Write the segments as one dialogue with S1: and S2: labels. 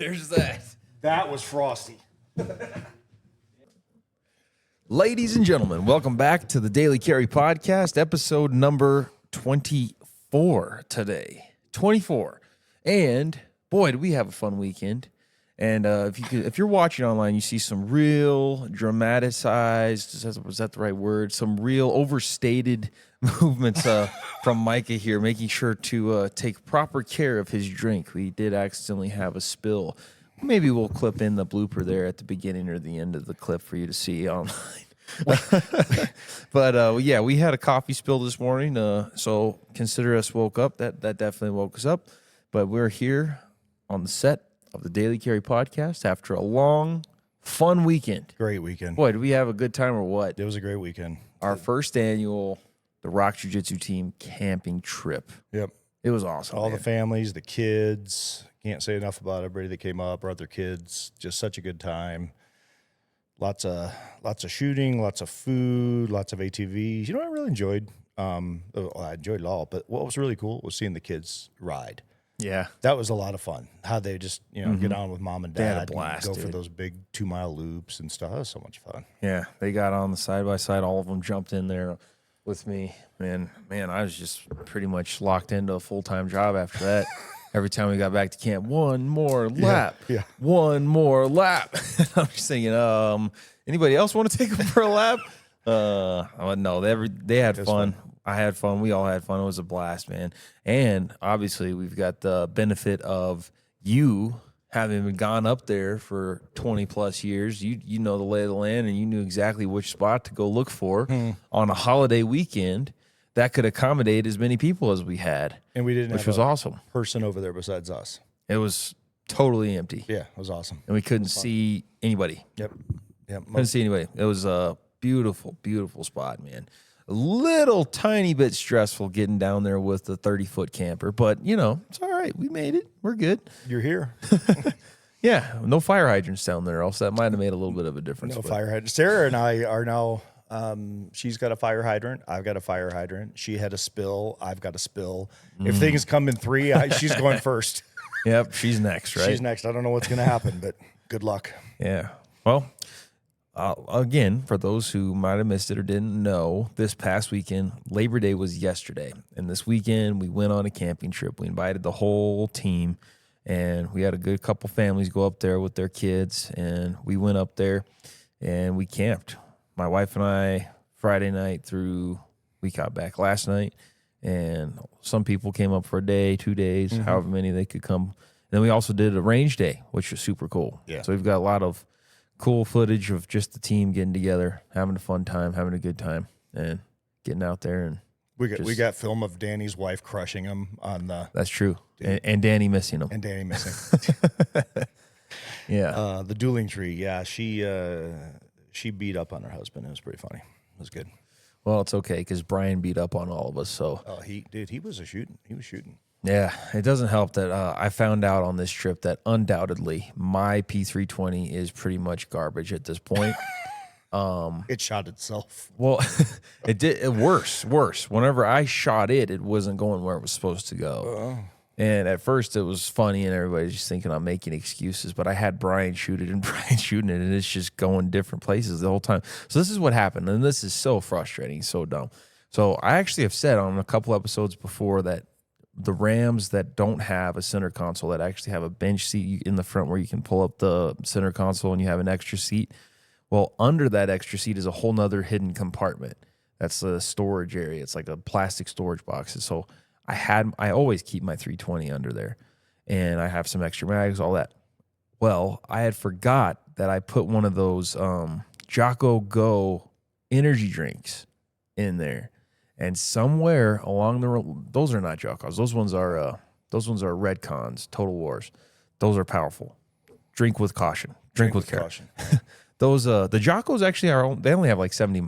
S1: There's that.
S2: That was frosty.
S1: Ladies and gentlemen, welcome back to the Daily Carry Podcast, episode number 24 today. 24. And boy, did we have a fun weekend. And if you're watching online, you see some real dramatized, was that the right word? Some real overstated movements from Micah here, making sure to take proper care of his drink. We did accidentally have a spill. Maybe we'll clip in the blooper there at the beginning or the end of the clip for you to see online. But yeah, we had a coffee spill this morning, so consider us woke up. That definitely woke us up. But we're here on the set of the Daily Carry Podcast after a long, fun weekend.
S2: Great weekend.
S1: Boy, did we have a good time or what?
S2: It was a great weekend.
S1: Our first annual The Rock Jiu-Jitsu Team camping trip.
S2: Yep.
S1: It was awesome.
S2: All the families, the kids. Can't say enough about everybody that came up, brought their kids. Just such a good time. Lots of shooting, lots of food, lots of ATVs. You know what I really enjoyed? I enjoyed it all, but what was really cool was seeing the kids ride.
S1: Yeah.
S2: That was a lot of fun. How they just, get on with mom and
S1: They had a
S2: dad
S1: blast,
S2: and go for
S1: dude.
S2: those big 2-mile loops and stuff. That was so much fun.
S1: Yeah, they got on the side-by-side. All of them jumped in there with me. Man, I was just pretty much locked into a full-time job after that. Every time we got back to camp, one more lap.
S2: Yeah.
S1: One more lap. I'm just thinking, anybody else want to take them for a lap? No, they had fun. I had fun. We all had fun. It was a blast, man. And obviously, we've got the benefit of you having gone up there for 20 plus years. You know the lay of the land, and you knew exactly which spot to go look for on a holiday weekend that could accommodate as many people as we had.
S2: And we didn't
S1: which
S2: have
S1: was awesome.
S2: Person over there besides us.
S1: It was totally empty.
S2: Yeah, it was awesome.
S1: And we couldn't see anybody.
S2: Yep.
S1: Couldn't see anybody. It was a beautiful, beautiful spot, man. A little tiny bit stressful getting down there with the 30-foot camper, but, it's all right. We made it. We're good.
S2: You're here.
S1: Yeah, no fire hydrants down there, else that might have made a little bit of a difference.
S2: No fire hydrant. Sarah and I are now, she's got a fire hydrant. I've got a fire hydrant. She had a spill. I've got a spill. If things come in three, she's going first.
S1: Yep, she's next, right?
S2: She's next. I don't know what's going to happen, but good luck.
S1: Yeah. Well, again, for those who might have missed it or didn't know, this past weekend, Labor Day was yesterday. And this weekend, we went on a camping trip. We invited the whole team, and we had a good couple families go up there with their kids. And we went up there, and we camped. My wife and I, Friday night through, we got back last night. And some people came up for a day, 2 days, however many they could come. And then we also did a range day, which was super cool.
S2: Yeah.
S1: So we've got a lot of cool footage of just the team getting together, having a fun time, having a good time, and getting out there. And
S2: we got film of Danny's wife crushing him on the.
S1: That's true. And Danny missing him.
S2: And Danny missing.
S1: Yeah.
S2: The dueling tree. Yeah, she beat up on her husband. It was pretty funny. It was good.
S1: Well, it's okay because Brian beat up on all of us. So.
S2: Oh, he was shooting. He was shooting.
S1: Yeah, it doesn't help that I found out on this trip that undoubtedly my P320 is pretty much garbage at this point.
S2: It shot itself.
S1: Well, it did worse. Whenever I shot it wasn't going where it was supposed to go. And at first it was funny and everybody's just thinking I'm making excuses, but I had Brian shoot it and Brian shooting it, and it's just going different places the whole time. So this is what happened, and this is so frustrating, so dumb. So I actually have said on a couple episodes before that the Rams that don't have a center console, that actually have a bench seat in the front where you can pull up the center console and you have an extra seat. Well, under that extra seat is a whole nother hidden compartment. That's the storage area. It's like a plastic storage box. And so I always keep my 320 under there, and I have some extra mags, all that. Well, I had forgot that I put one of those Jocko Go energy drinks in there. And somewhere along the road, those are not Jocko's. Those ones are Redcons, Total Wars. Those are powerful. Drink with caution. Drink with care.
S2: caution.
S1: Those the Jockos actually they only have like 70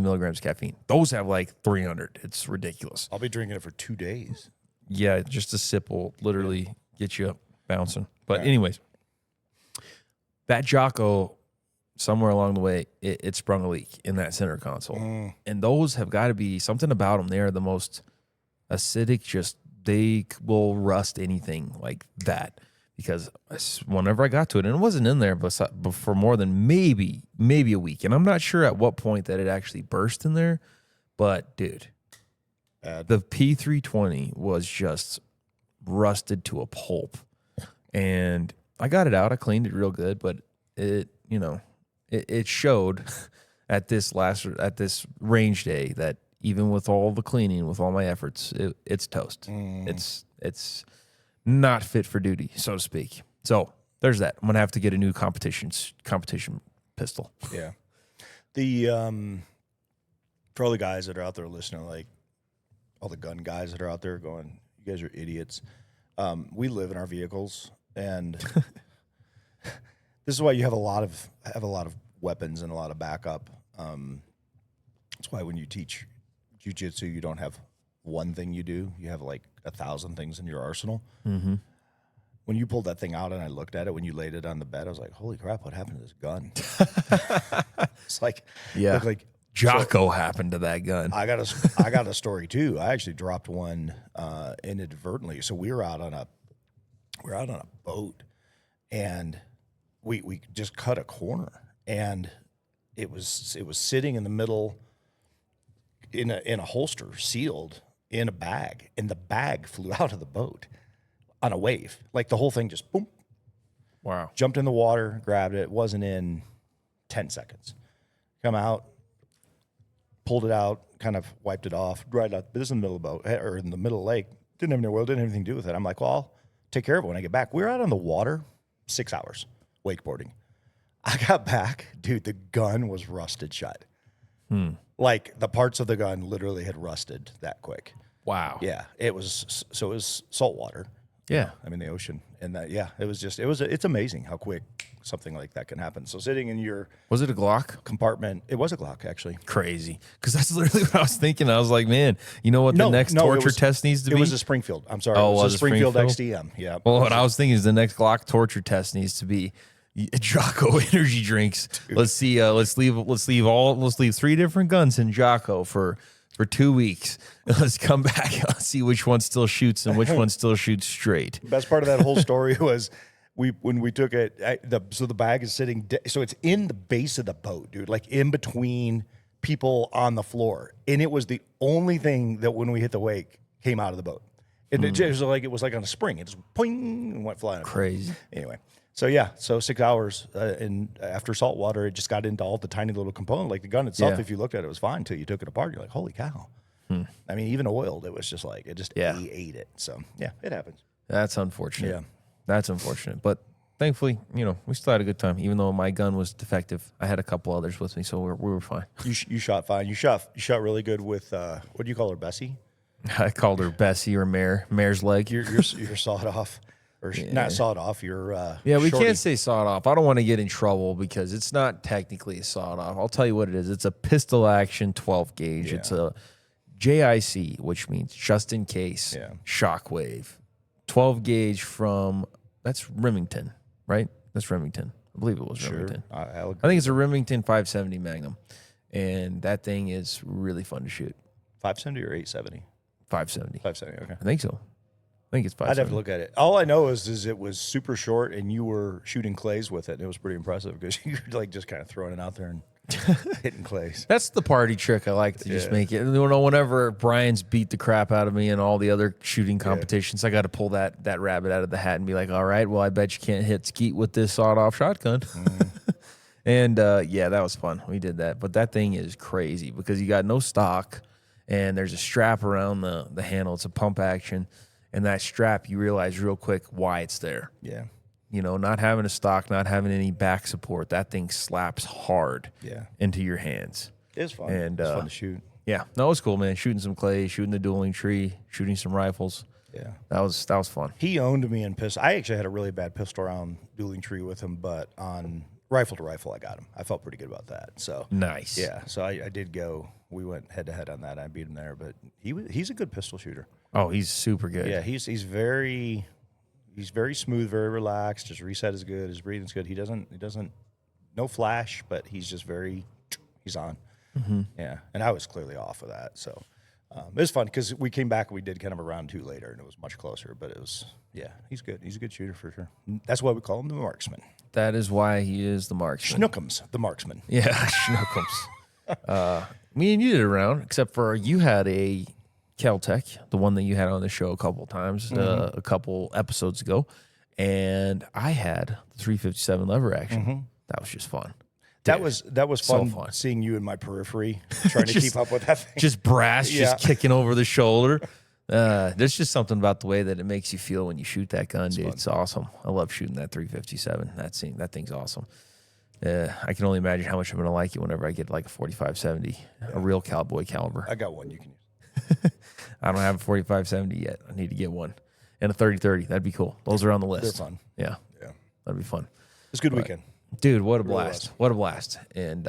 S1: milligrams caffeine. Those have like 300. It's ridiculous.
S2: I'll be drinking it for 2 days.
S1: Yeah, just a sip will literally get you up bouncing. But anyways, that Jocko, somewhere along the way, it sprung a leak in that center console. And those have got to be something about them. They are the most acidic, just they will rust anything like that. because whenever I got to it, and it wasn't in there but for more than maybe a week, and I'm not sure at what point that it actually burst in there, but dude, the P320 was just rusted to a pulp, and I got it out. I cleaned it real good, but it showed at this range day that even with all the cleaning, with all my efforts, it's toast. It's not fit for duty, so to speak. So there's that. I'm gonna have to get a new competition pistol.
S2: Yeah. The for all the guys that are out there listening, like all the gun guys that are out there going, you guys are idiots. We live in our vehicles, and this is why you have a lot of weapons and a lot of backup. That's why when you teach jiu-jitsu, you don't have one thing you do. You have like 1,000 things in your arsenal.
S1: Mm-hmm.
S2: When you pulled that thing out and I looked at it, when you laid it on the bed, I was like, holy crap, what happened to this gun? It's like,
S1: yeah,
S2: like
S1: Jocko happened to that gun.
S2: I got a story too. I actually dropped one inadvertently. So we were out on a boat, and we just cut a corner, and it was sitting in the middle in a holster, sealed in a bag, and the bag flew out of the boat on a wave. Like the whole thing just boom.
S1: Wow.
S2: Jumped in the water, grabbed it. It wasn't in 10 seconds. Come out, pulled it out, kind of wiped it off, dried out. But this is in the middle of the boat, or in the middle of the lake. Didn't have anything to do with it. I'm like, well, I'll take care of it when I get back. We were out on the water 6 hours wakeboarding. I got back, dude, the gun was rusted shut. Like the parts of the gun literally had rusted that quick.
S1: Wow.
S2: Yeah, it was salt water.
S1: Yeah.
S2: I mean, the ocean. And that, yeah, it's amazing how quick something like that can happen. So sitting in your
S1: Was it a Glock?
S2: compartment, it was a Glock, actually.
S1: Crazy. Because that's literally what I was thinking. I was like, man, you know what the next torture test needs to be?
S2: It was a Springfield. I'm sorry.
S1: Oh,
S2: it was a Springfield
S1: Springfield?
S2: XDM. Yeah.
S1: Well, what I was thinking is the next Glock torture test needs to be Jocko energy drinks. Dude. Let's see. Let's leave 3 different guns in Jocko for 2 weeks. Let's come back. Let's see which one still shoots and which one still shoots straight.
S2: Best part of that whole story was when we took it. So the bag is sitting. So it's in the base of the boat, dude. Like in between people on the floor, and it was the only thing that when we hit the wake came out of the boat. And it was like on a spring. It just poing and went flying.
S1: Crazy.
S2: Anyway. So yeah, 6 hours, and after salt water, it just got into all the tiny little components. Like the gun itself,
S1: Yeah.
S2: if you looked at it, was fine until you took it apart. You're like, holy cow! I mean, even oiled, it was just like it ate it. So yeah, it happens.
S1: That's unfortunate.
S2: Yeah,
S1: that's unfortunate. But thankfully, we still had a good time. Even though my gun was defective, I had a couple others with me, so we were fine.
S2: You shot fine. You shot really good with what do you call her, Bessie?
S1: I called her Bessie or Mare's leg.
S2: You're sawed off. Or not sawed off, you're
S1: we
S2: shorty.
S1: can't say sawed off. I don't want to get in trouble because it's not technically a sawed off. I'll tell you what it is. It's a pistol action 12 gauge.
S2: Yeah.
S1: It's a JIC, which means just in case shockwave. 12 gauge that's Remington, right? That's Remington. I believe it was Remington.
S2: I
S1: think it's a Remington 570 Magnum. And that thing is really fun to shoot.
S2: 570 or 870?
S1: 570.
S2: 570, okay.
S1: I think so. I think it's 570.
S2: I'd have to look at it. All I know is it was super short, and you were shooting clays with it. And it was pretty impressive because you were like just kind of throwing it out there and hitting clays.
S1: That's the party trick. I like to just make it. Whenever Brian's beat the crap out of me in all the other shooting competitions, I got to pull that rabbit out of the hat and be like, all right, well, I bet you can't hit skeet with this sawed-off shotgun. And, that was fun. We did that. But that thing is crazy because you got no stock, and there's a strap around the handle. It's a pump action. And that strap, you realize real quick why it's there.
S2: Yeah.
S1: Not having a stock, not having any back support, that thing slaps hard into your hands.
S2: It's fun.
S1: And,
S2: it's fun to shoot.
S1: Yeah. No, it was cool, man. Shooting some clay, shooting the dueling tree, shooting some rifles.
S2: Yeah.
S1: That was fun.
S2: He owned me in pistol. I actually had a really bad pistol round dueling tree with him, but on rifle to rifle, I got him. I felt pretty good about that. So
S1: nice.
S2: Yeah. So I did go. We went head to head on that. I beat him there, but he's a good pistol shooter.
S1: Oh, he's super good.
S2: Yeah, he's very smooth, very relaxed. His reset is good. His breathing's good. He doesn't no flash, but he's just he's on. Mm-hmm. Yeah, and I was clearly off of that. So It was fun because we came back and we did kind of a round 2 later, and it was much closer. But it was, yeah, he's good. He's a good shooter for sure. That's why we call him the marksman.
S1: That is why he is the marksman.
S2: Schnookums, the marksman.
S1: Yeah, Schnookums. Me and you did a round, except for you had a Caltech, the one that you had on the show a couple of times, a couple episodes ago, and I had the 357 lever action. That was just fun.
S2: That was fun,
S1: fun.
S2: seeing you in my periphery trying to keep up with that thing.
S1: Just brass, just kicking over the shoulder. There's just something about the way that it makes you feel when you shoot that gun, dude. It's awesome. I love shooting that 357. That thing's awesome. I can only imagine how much I'm going to like it whenever I get like a 4570, a real cowboy caliber.
S2: I got one you can use.
S1: I don't have a 4570 yet. I need to get one. And a 3030. That'd be cool. Those are on the list.
S2: They're fun.
S1: Yeah. That'd be fun.
S2: It's a good weekend.
S1: Dude, what a blast. What a blast. And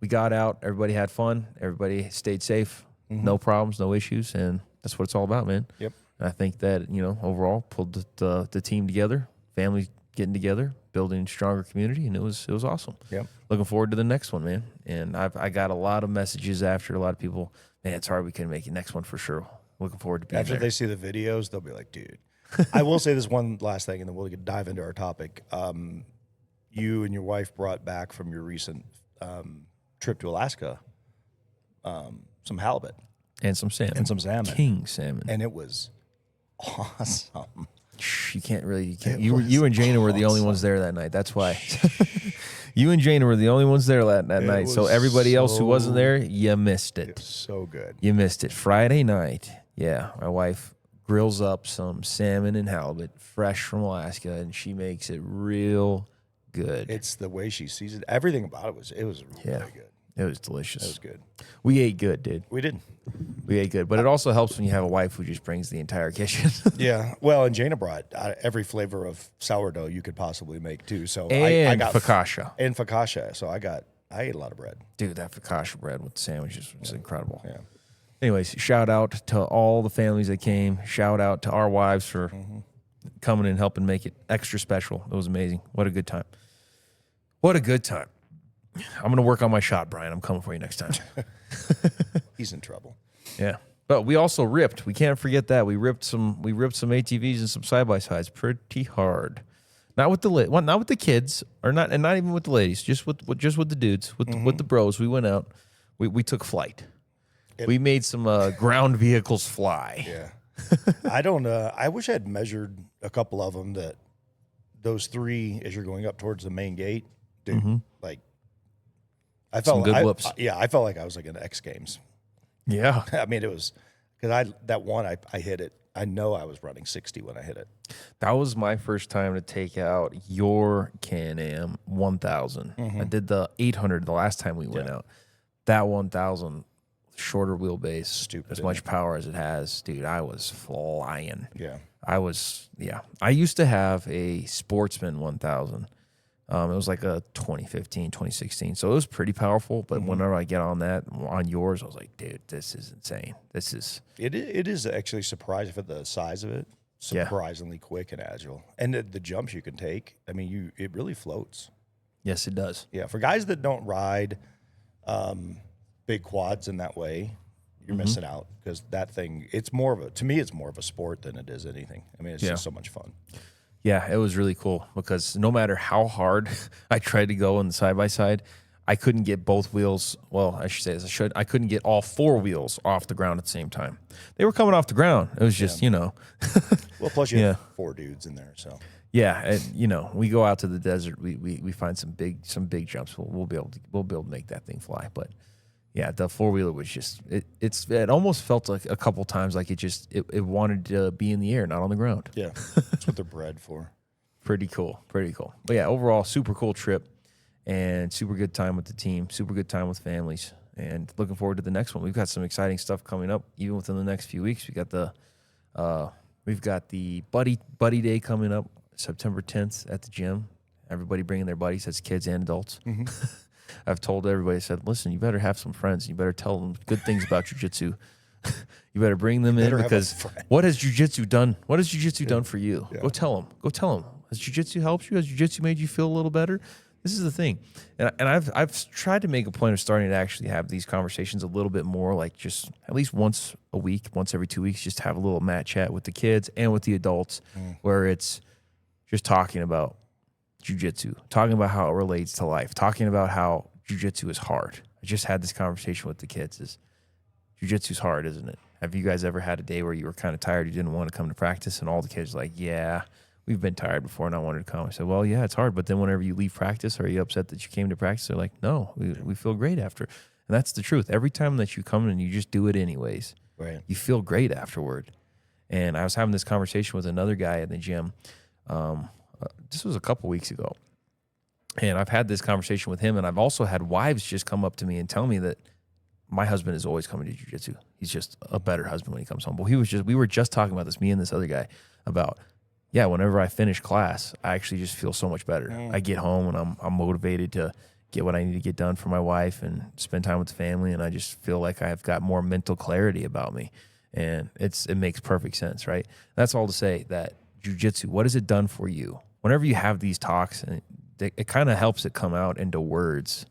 S1: we got out. Everybody had fun. Everybody stayed safe. No problems, no issues. And that's what it's all about, man.
S2: Yep.
S1: And I think that, overall pulled the team together, family getting together, building a stronger community, and it was awesome.
S2: Yep.
S1: Looking forward to the next one, man. And I got a lot of messages after, a lot of people, man, it's hard we couldn't make it. Next one for sure. Looking forward to being
S2: After
S1: there.
S2: they see the videos, they'll be like, dude. I will say this one last thing, and then we'll dive into our topic. You and your wife brought back from your recent trip to Alaska some halibut.
S1: And some salmon. King salmon.
S2: And it was awesome.
S1: You can't really. You and Jana were the only ones there that night. That's why. You and Jana were the only ones there that night. So everybody else who wasn't there, you missed it.
S2: It was so good.
S1: You missed it. Friday night, yeah, my wife grills up some salmon and halibut fresh from Alaska, and she makes it real good.
S2: It's the way she sees it. Everything about it was really good.
S1: It was delicious.
S2: It was good.
S1: We ate good, dude.
S2: We did.
S1: We ate good. But it also helps when you have a wife who just brings the entire kitchen.
S2: Yeah. Well, and Jana brought every flavor of sourdough you could possibly make, too. So
S1: and
S2: I got
S1: focaccia.
S2: And focaccia. So I ate a lot of bread.
S1: Dude, that focaccia bread with the sandwiches was incredible.
S2: Yeah.
S1: Anyways, shout out to all the families that came. Shout out to our wives for coming and helping make it extra special. It was amazing. What a good time. What a good time. I'm going to work on my shot, Brian. I'm coming for you next time.
S2: He's in trouble.
S1: Yeah. But we also ripped. We can't forget that. We ripped some ATVs and some side-by-sides pretty hard. Not with the kids, and not even with the ladies, just with the dudes, with the bros. We went out. We took flight. We made some ground vehicles fly.
S2: Yeah. I don't I wish I had measured a couple of them, that those 3 as you're going up towards the main gate. Dude, like I felt
S1: some good whoops.
S2: I felt like I was like in X Games.
S1: Yeah.
S2: I mean, it was because I hit it. I know I was running 60 when I hit it.
S1: That was my first time to take out your Can-Am 1000. I did the 800 the last time we went out. That 1000, shorter wheelbase,
S2: stupid,
S1: as much power as it has, dude. I was flying.
S2: Yeah.
S1: I used to have a Sportsman 1000. It was like a 2015, 2016. So it was pretty powerful. But whenever I get on yours, I was like, dude, this is insane.
S2: It is actually surprising for the size of it. Surprisingly quick and agile. And the jumps you can take, I mean, it really floats.
S1: Yes, it does.
S2: Yeah. For guys that don't ride big quads in that way, you're missing out, because that thing, to me, it's more of a sport than it is anything. I mean, it's just so much fun.
S1: Yeah, it was really cool, because no matter how hard I tried to go in the side-by-side, I couldn't get both wheels. Well, I should say as I should. I couldn't get all 4 wheels off the ground at the same time. They were coming off the ground. It was just,
S2: Well, plus you have 4 dudes in there, so.
S1: Yeah, and we go out to the desert. We find some big jumps. We'll be able to make that thing fly. But yeah, the 4-wheeler was just it almost felt like a couple times like it wanted to be in the air, not on the ground.
S2: Yeah, that's what they're bred for.
S1: Pretty cool. But yeah, overall, super cool trip, and super good time with the team, super good time with families, and looking forward to the next one. We've got some exciting stuff coming up, even within the next few weeks. We've got the buddy day coming up, September 10th at the gym. Everybody bringing their buddies, that's kids and adults. I've told everybody, I said, listen, you better have some friends. You better tell them good things about jiu-jitsu. You better bring them in, because what has jiu-jitsu done? What has jiu-jitsu done for you? Yeah. Go tell them. Has jiu-jitsu helped you? Has jiu-jitsu made you feel a little better? This is the thing, and I've tried to make a point of starting to actually have these conversations a little bit more, like just at least once a week, once every 2 weeks, just have a little mat chat with the kids and with the adults, where it's just talking about jiu-jitsu, talking about how it relates to life, talking about how jiu-jitsu is hard. I just had this conversation with the kids: is jiu-jitsu's hard, isn't it? Have you guys ever had a day where you were kind of tired, you didn't want to come to practice, and all the kids were like, yeah, we've been tired before and I wanted to come. I said, well, yeah, it's hard. But then whenever you leave practice, are you upset that you came to practice? They're like, no, we feel great after. And that's the truth. Every time that you come and you just do it anyways,
S2: right,
S1: you feel great afterward. And I was having this conversation with another guy in the gym. This was a couple weeks ago. And I've had this conversation with him. And I've also had wives just come up to me and tell me that my husband is always coming to jiu-jitsu. He's just a better husband when he comes home. But we were just talking about this, me and this other guy, about, yeah, whenever I finish class, I actually just feel so much better. I get home and I'm motivated to get what I need to get done for my wife and spend time with the family, and I just feel like I've got more mental clarity about me. And it makes perfect sense, right? That's all to say that jiu-jitsu, what has it done for you? Whenever you have these talks, and it kind of helps it come out into words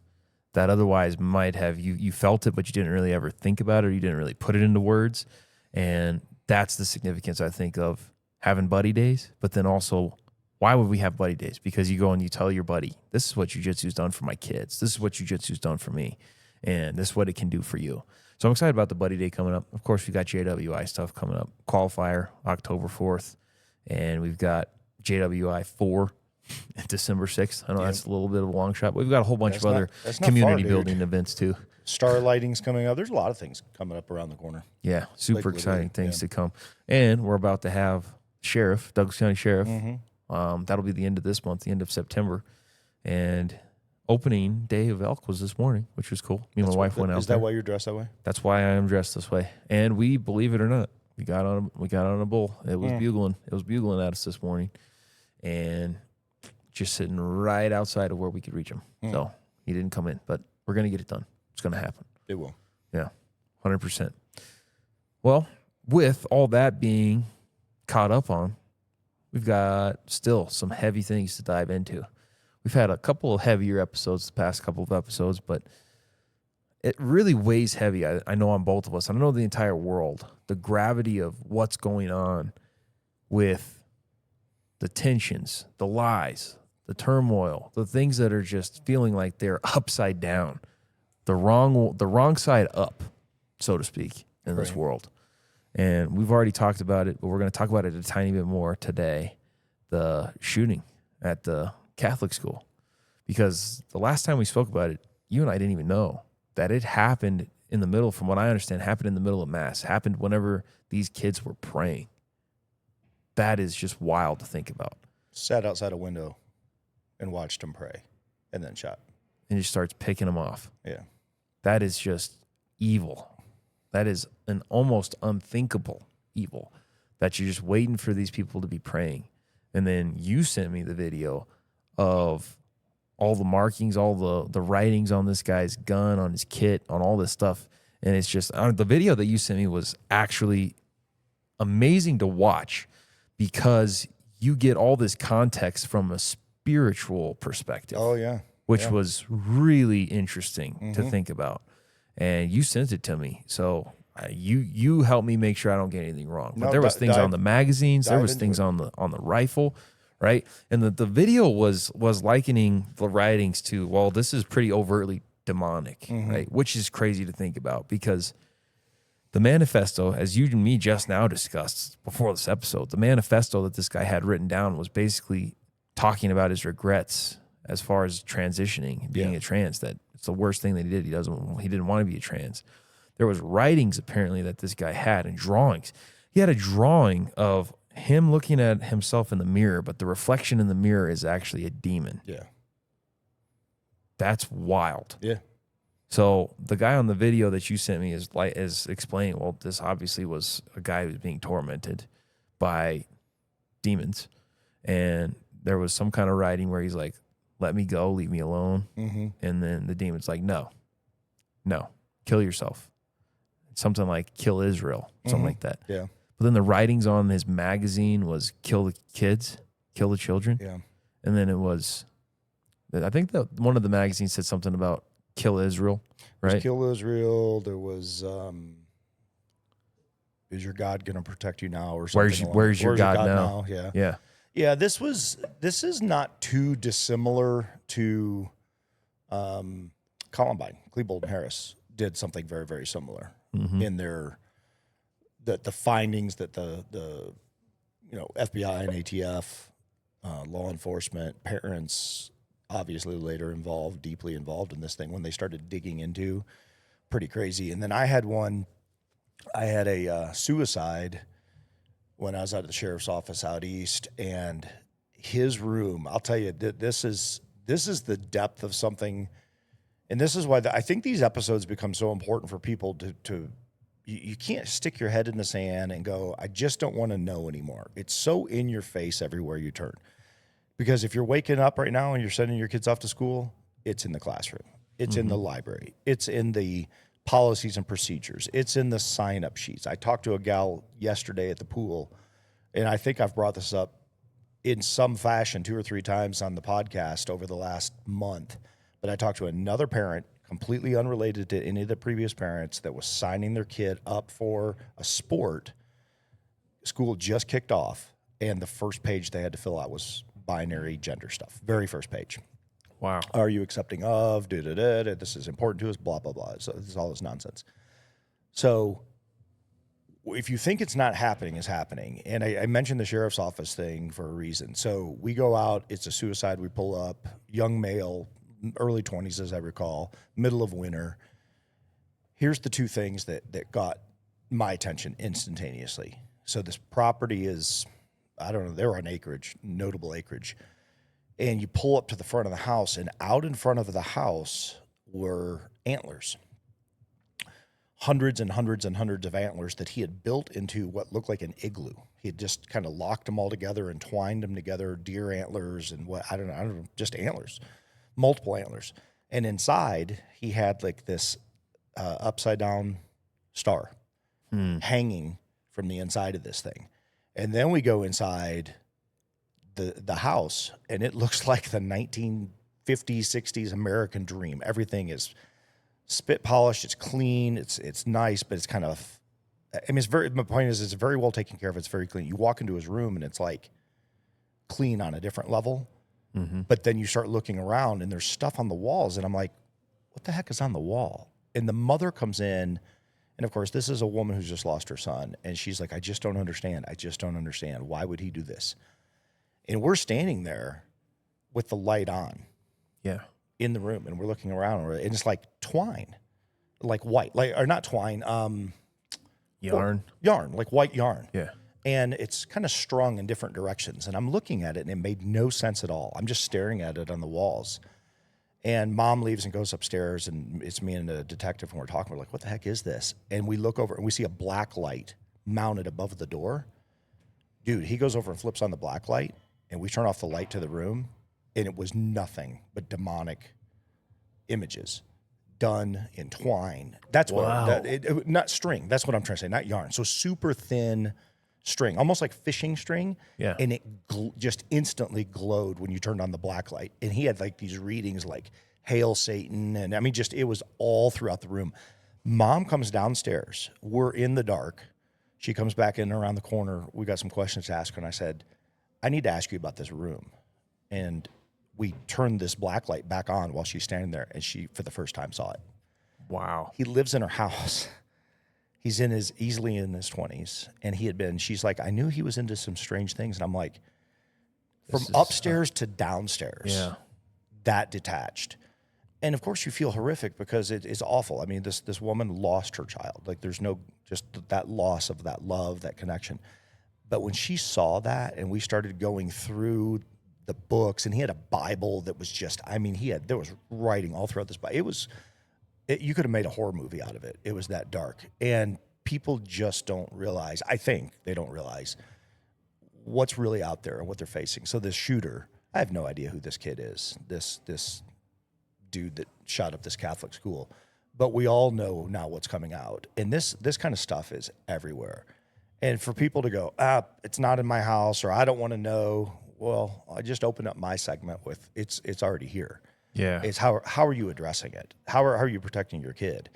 S1: that otherwise might have, you felt it, but you didn't really ever think about it, or you didn't really put it into words. And that's the significance, I think, of having buddy days. But then also, why would we have buddy days? Because you go and you tell your buddy, this is what jiu-jitsu's done for my kids. This is what jiu-jitsu's done for me. And this is what it can do for you. So I'm excited about the buddy day coming up. Of course, we've got JWI stuff coming up. Qualifier, October 4th. And we've got JWI 4 December 6th. I know that's a little bit of a long shot, but we've got a whole bunch of other community building events too.
S2: Star lighting's coming up. There's a lot of things coming up around the corner.
S1: Yeah, super exciting things to come. And we're about to have Douglas County Sheriff. That'll be the end of this month, the end of September. And opening day of Elk was this morning, which was cool. Me and my wife went out there.
S2: Is that why you're dressed that way?
S1: That's why I am dressed this way. And we, believe it or not, we got on a bull. It was bugling. It was bugling at us this morning. And just sitting right outside of where we could reach him. So he didn't come in, but we're going to get it done. It's going to happen.
S2: It will.
S1: Yeah, 100%. Well, with all that being caught up on, we've got still some heavy things to dive into. We've had a couple of heavier episodes, the past couple of episodes, but it really weighs heavy, I know, on both of us. I know the entire world, the gravity of what's going on with the tensions, the lies, the turmoil, the things that are just feeling like they're upside down, the wrong side up, so to speak, in this world. And we've already talked about it, but we're going to talk about it a tiny bit more today, the shooting at the Catholic school. Because the last time we spoke about it, you and I didn't even know that it happened in the middle, from what I understand, happened in the middle of Mass, happened whenever these kids were praying. That is just wild to think about.
S2: Sat outside a window and watched him pray and then shot.
S1: And just starts picking them off.
S2: Yeah.
S1: That is just evil. That is an almost unthinkable evil, that you're just waiting for these people to be praying. And then you sent me the video of all the markings, all the writings on this guy's gun, on his kit, on all this stuff. And it's just, the video that you sent me was actually amazing to watch, because you get all this context from a spiritual perspective.
S2: Oh, yeah.
S1: Which was really interesting to think about. And you sent it to me. So you helped me make sure I don't get anything wrong. But there was things on the magazines. There was things on the rifle, right? And the video was likening the writings to, well, this is pretty overtly demonic, right? Which is crazy to think about, because the manifesto, as you and me just now discussed before this episode, the manifesto that this guy had written down was basically talking about his regrets as far as transitioning, being a trans, that it's the worst thing that he did. He didn't want to be a trans. There was writings apparently that this guy had, and drawings. He had a drawing of him looking at himself in the mirror, but the reflection in the mirror is actually a demon.
S2: Yeah.
S1: That's wild.
S2: Yeah.
S1: So the guy on the video that you sent me is explaining, well, this obviously was a guy who was being tormented by demons. And there was some kind of writing where he's like, let me go, leave me alone. And then the demon's like, no, kill yourself. Something like kill Israel, something like that.
S2: Yeah.
S1: But then the writings on his magazine was kill the kids, kill the children.
S2: Yeah.
S1: And then it was I think that one of the magazines said something about kill Israel, right?
S2: Kill Israel. There was, is your God going to protect you now, or something?
S1: Where's your God now?
S2: Yeah.
S1: Yeah.
S2: Yeah, this is not too dissimilar to Columbine. Klebold and Harris did something very, very similar in their the findings that the FBI and ATF, law enforcement, parents, obviously later deeply involved in this thing when they started digging into. Pretty crazy. And then I had a suicide when I was out at the sheriff's office out east, and his room, I'll tell you, this is the depth of something. And this is why I think these episodes become so important for people to you can't stick your head in the sand and go, I just don't want to know anymore. It's so in your face everywhere you turn. Because if you're waking up right now and you're sending your kids off to school, it's in the classroom. It's in the library. It's in the policies and procedures. It's in the sign-up sheets. I talked to a gal yesterday at the pool, and I think I've brought this up in some fashion 2 or 3 times on the podcast over the last month. But I talked to another parent, completely unrelated to any of the previous parents, that was signing their kid up for a sport. School just kicked off, and the first page they had to fill out was binary gender stuff. Very first page.
S1: Wow.
S2: Are you accepting of, this is important to us, blah, blah, blah. So this is all this nonsense. So if you think it's not happening, it's happening. And I mentioned the sheriff's office thing for a reason. So we go out, it's a suicide, we pull up, young male, early 20s as I recall, middle of winter. Here's the 2 things that got my attention instantaneously. So this property is, I don't know, they're on acreage, notable acreage. And you pull up to the front of the house, and out in front of the house were antlers. Hundreds and hundreds and hundreds of antlers that he had built into what looked like an igloo. He had just kind of locked them all together and twined them together, deer antlers and I don't know, just antlers, multiple antlers. And inside, he had like this upside down star hanging from the inside of this thing. And then we go inside the house, and it looks like the 1950s, 60s American dream. Everything is spit polished, it's clean, it's nice, but it's kind of, I mean, my point is, it's very well taken care of. It's very clean. You walk into his room, and it's like clean on a different level. But then you start looking around, and there's stuff on the walls, and I'm like, what the heck is on the wall? And the mother comes in, and of course, this is a woman who's just lost her son, and she's like, I just don't understand. I just don't understand. Why would he do this? And we're standing there with the light on.
S1: Yeah.
S2: In the room, and we're looking around, and it's like twine, like white, or not twine,
S1: yarn,
S2: like white yarn.
S1: Yeah.
S2: And it's kind of strung in different directions. And I'm looking at it, and it made no sense at all. I'm just staring at it on the walls. And Mom leaves and goes upstairs, and it's me and the detective, and we're talking. We're like, what the heck is this? And we look over, and we see a black light mounted above the door. Dude, he goes over and flips on the black light, and we turn off the light to the room, and it was nothing but demonic images done in twine. That's what, not string. That's what I'm trying to say, not yarn. So super thin string, almost like fishing string.
S1: Yeah.
S2: And it just instantly glowed when you turned on the black light. And he had like these readings like Hail Satan. And I mean, just, it was all throughout the room. Mom comes downstairs. We're in the dark. She comes back in around the corner. We got some questions to ask her. And I said, I need to ask you about this room. And we turned this black light back on while she's standing there, and she, for the first time, saw it.
S1: Wow.
S2: He lives in her house. He's easily in his 20s, and she's like, I knew he was into some strange things. And I'm like, from upstairs to downstairs, that detached. And of course you feel horrific because it's awful. I mean, this woman lost her child. Like there's no, just that loss of that love, that connection. But when she saw that, and we started going through the books, and he had a Bible that was just, I mean, there was writing all throughout this Bible. You could have made a horror movie out of it. It was that dark. And people just don't realize, I think they don't realize what's really out there and what they're facing. So this shooter, I have no idea who this kid is, this dude that shot up this Catholic school, but we all know now what's coming out. And this kind of stuff is everywhere. And for people to go, it's not in my house, or I don't want to know, Well, I just opened up my segment with it's already here.
S1: Yeah.
S2: It's how are you addressing it? How are you protecting your kid?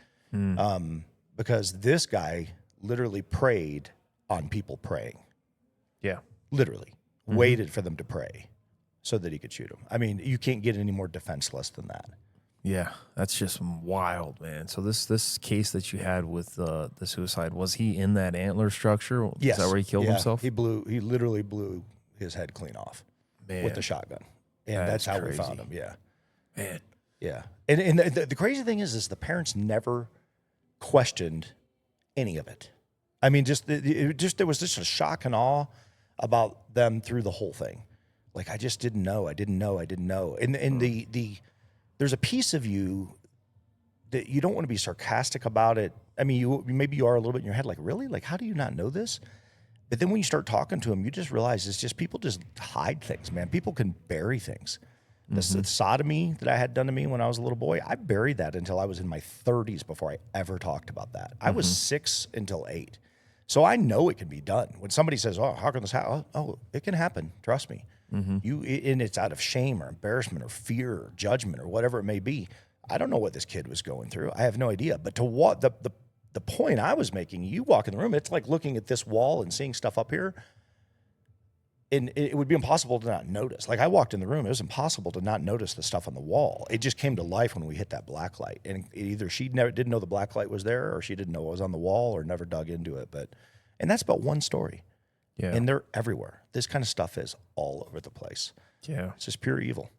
S2: Because this guy literally preyed on people praying.
S1: Yeah.
S2: Literally waited for them to pray so that he could shoot them. I mean, you can't get any more defenseless than that.
S1: Yeah, that's just wild, man. So this case that you had with the suicide, was he in that antler structure?
S2: Yes.
S1: Is that where he killed himself?
S2: He literally blew his head clean off with the shotgun. And that's how we found him. Yeah.
S1: Man.
S2: Yeah. And the crazy thing is the parents never questioned any of it. I mean, there was just a shock and awe about them through the whole thing. Like, I just didn't know. I didn't know. And there's a piece of you that you don't want to be sarcastic about it. I mean, maybe you are a little bit in your head, like, really? Like, how do you not know this? But then when you start talking to them, you just realize it's just people just hide things, man. People can bury things. The sodomy that I had done to me when I was a little boy, I buried that until I was in my 30s before I ever talked about that. I was 6 until 8. So I know it can be done. When somebody says, oh, how can this happen? Oh, it can happen. Trust me. And it's out of shame or embarrassment or fear or judgment or whatever it may be. I don't know what this kid was going through. I have no idea. But to what the point I was making, you walk in the room, it's like looking at this wall and seeing stuff up here. And it would be impossible to not notice. Like, I walked in the room, it was impossible to not notice the stuff on the wall. It just came to life when we hit that black light. And either she didn't know the black light was there, or she didn't know it was on the wall, or never dug into it. And that's about one story.
S1: Yeah.
S2: And they're everywhere. This kind of stuff is all over the place.
S1: Yeah.
S2: It's just pure evil.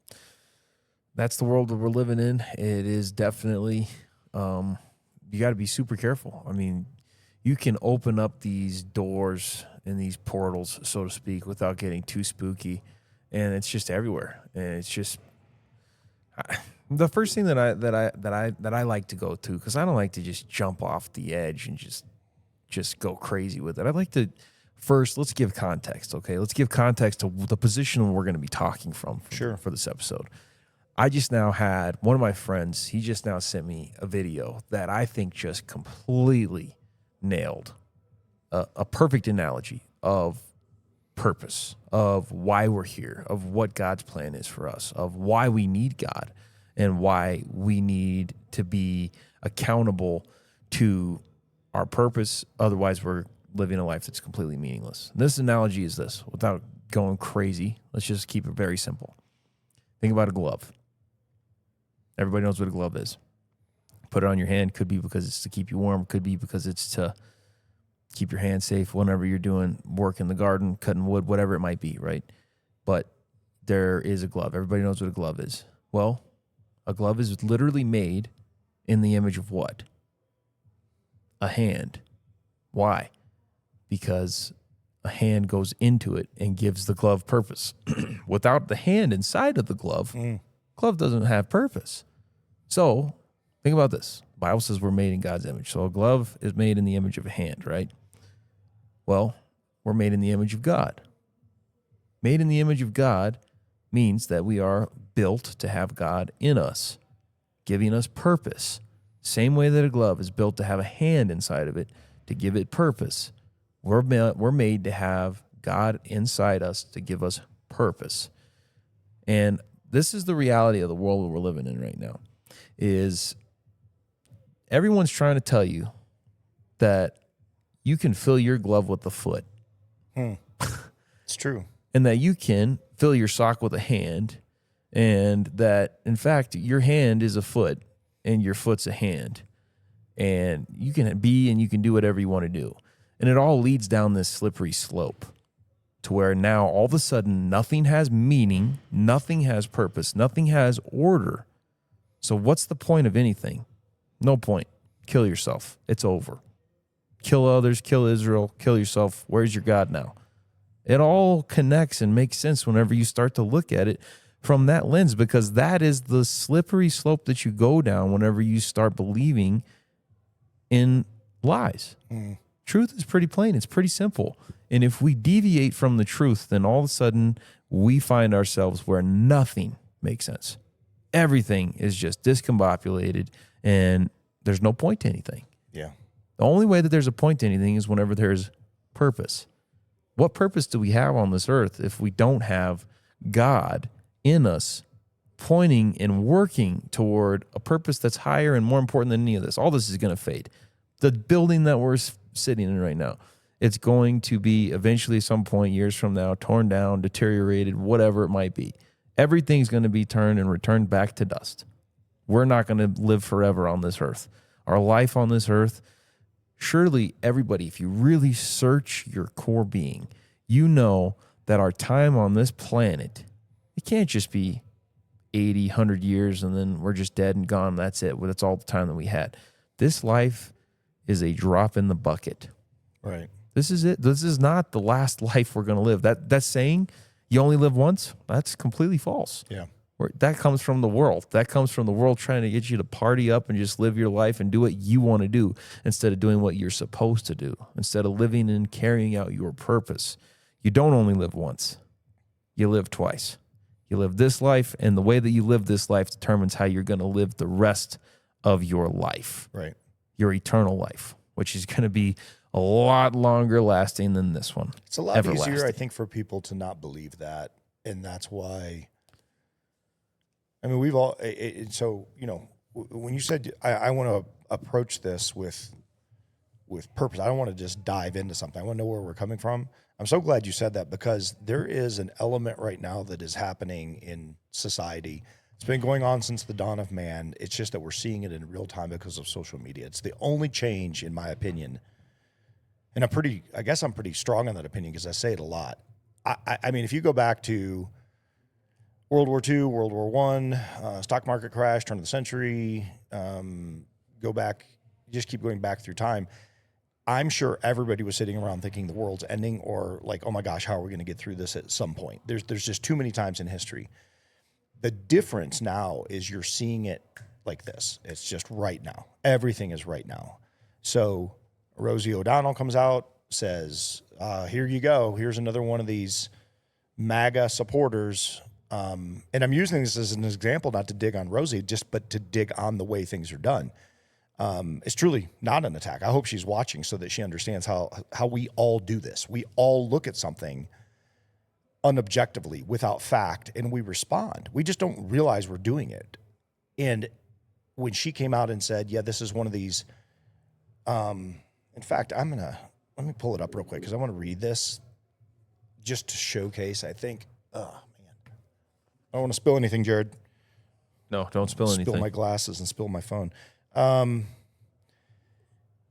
S1: That's the world that we're living in. It is definitely, you got to be super careful. I mean, you can open up these doors and these portals, so to speak, without getting too spooky, and it's just everywhere. And it's just the first thing that I like to go to, because I don't like to just jump off the edge and just go crazy with it. I'd like to first, let's give context, okay? Let's give context to the position we're going to be talking from for this episode. I just now had one of my friends, he just now sent me a video that I think just completely nailed a perfect analogy of purpose, of why we're here, of what God's plan is for us, of why we need God, and why we need to be accountable to our purpose. Otherwise, we're living a life that's completely meaningless. And this analogy is this, without going crazy, let's just keep it very simple. Think about a glove. Everybody knows what a glove is. Put it on your hand. Could be because it's to keep you warm. Could be because it's to keep your hand safe whenever you're doing work in the garden, cutting wood, whatever it might be, right? But there is a glove. Everybody knows what a glove is. Well, a glove is literally made in the image of what? A hand. Why? Because a hand goes into it and gives the glove purpose. Without the hand inside of the glove, glove doesn't have purpose. So think about this. The Bible says we're made in God's image. So a glove is made in the image of a hand, right? Well, we're made in the image of God. Made in the image of God means that we are built to have God in us, giving us purpose. Same way that a glove is built to have a hand inside of it to give it purpose. We're made to have God inside us to give us purpose. And this is the reality of the world that we're living in right now, is everyone's trying to tell you that you can fill your glove with a foot.
S2: It's true.
S1: And that you can fill your sock with a hand, and that, in fact, your hand is a foot and your foot's a hand. And you can be and you can do whatever you want to do. And it all leads down this slippery slope to where now all of a sudden nothing has meaning, nothing has purpose, nothing has order. So what's the point of anything? No point. Kill yourself. It's over. Kill others, kill Israel, kill yourself. Where's your God now? It all connects and makes sense whenever you start to look at it from that lens, because that is the slippery slope that you go down whenever you start believing in lies. Truth is pretty plain. It's pretty simple. And if we deviate from the truth, then all of a sudden we find ourselves where nothing makes sense. Everything is just discombobulated and there's no point to anything.
S2: Yeah.
S1: The only way that there's a point to anything is whenever there's purpose. What purpose do we have on this earth if we don't have God in us, pointing and working toward a purpose that's higher and more important than any of this? All this is going to fade. The building that we're sitting in right now, it's going to be eventually, some point years from now, torn down, deteriorated, whatever it might be. Everything's going to be turned and returned back to dust. We're not going to live forever on this earth. Our life on this earth, surely everybody, if you really search your core being, you know that our time on this planet, it can't just be 80, 100 years and then we're just dead and gone. That's it. That's all the time that we had. This life is a drop in the bucket.
S2: Right.
S1: This is it. This is not the last life we're going to live. That saying, you only live once, that's completely false.
S2: Yeah.
S1: That comes from the world. That comes from the world trying to get you to party up and just live your life and do what you want to do instead of doing what you're supposed to do, instead of living and carrying out your purpose. You don't only live once. You live twice. You live this life, and the way that you live this life determines how you're going to live the rest of your life.
S2: Right.
S1: Your eternal life, which is going to be a lot longer lasting than this one.
S2: It's a lot easier, I think, for people to not believe that. And that's why, I mean, we've all, so, you know, when you said, I want to approach this with purpose, I don't want to just dive into something. I want to know where we're coming from. I'm so glad you said that, because there is an element right now that is happening in society. It's been going on since the dawn of man. It's just that we're seeing it in real time because of social media. It's the only change, in my opinion. And I guess I'm pretty strong on that opinion because I say it a lot. I mean, if you go back to World War II, World War I, stock market crash, turn of the century, go back, just keep going back through time. I'm sure everybody was sitting around thinking the world's ending, or like, oh my gosh, how are we going to get through this at some point? There's just too many times in history. The difference now is you're seeing it like this. It's just right now. Everything is right now. So Rosie O'Donnell comes out, says, here you go. Here's another one of these MAGA supporters. And I'm using this as an example, not to dig on Rosie, but to dig on the way things are done. It's truly not an attack. I hope she's watching so that she understands how we all do this. We all look at something unobjectively, without fact, and we respond. We just don't realize we're doing it. And when she came out and said, yeah, this is one of these, in fact, let me pull it up real quick because I want to read this just to showcase, I think. Oh, man. I don't want to spill anything, Jared.
S1: No, don't spill anything.
S2: Spill my glasses and spill my phone.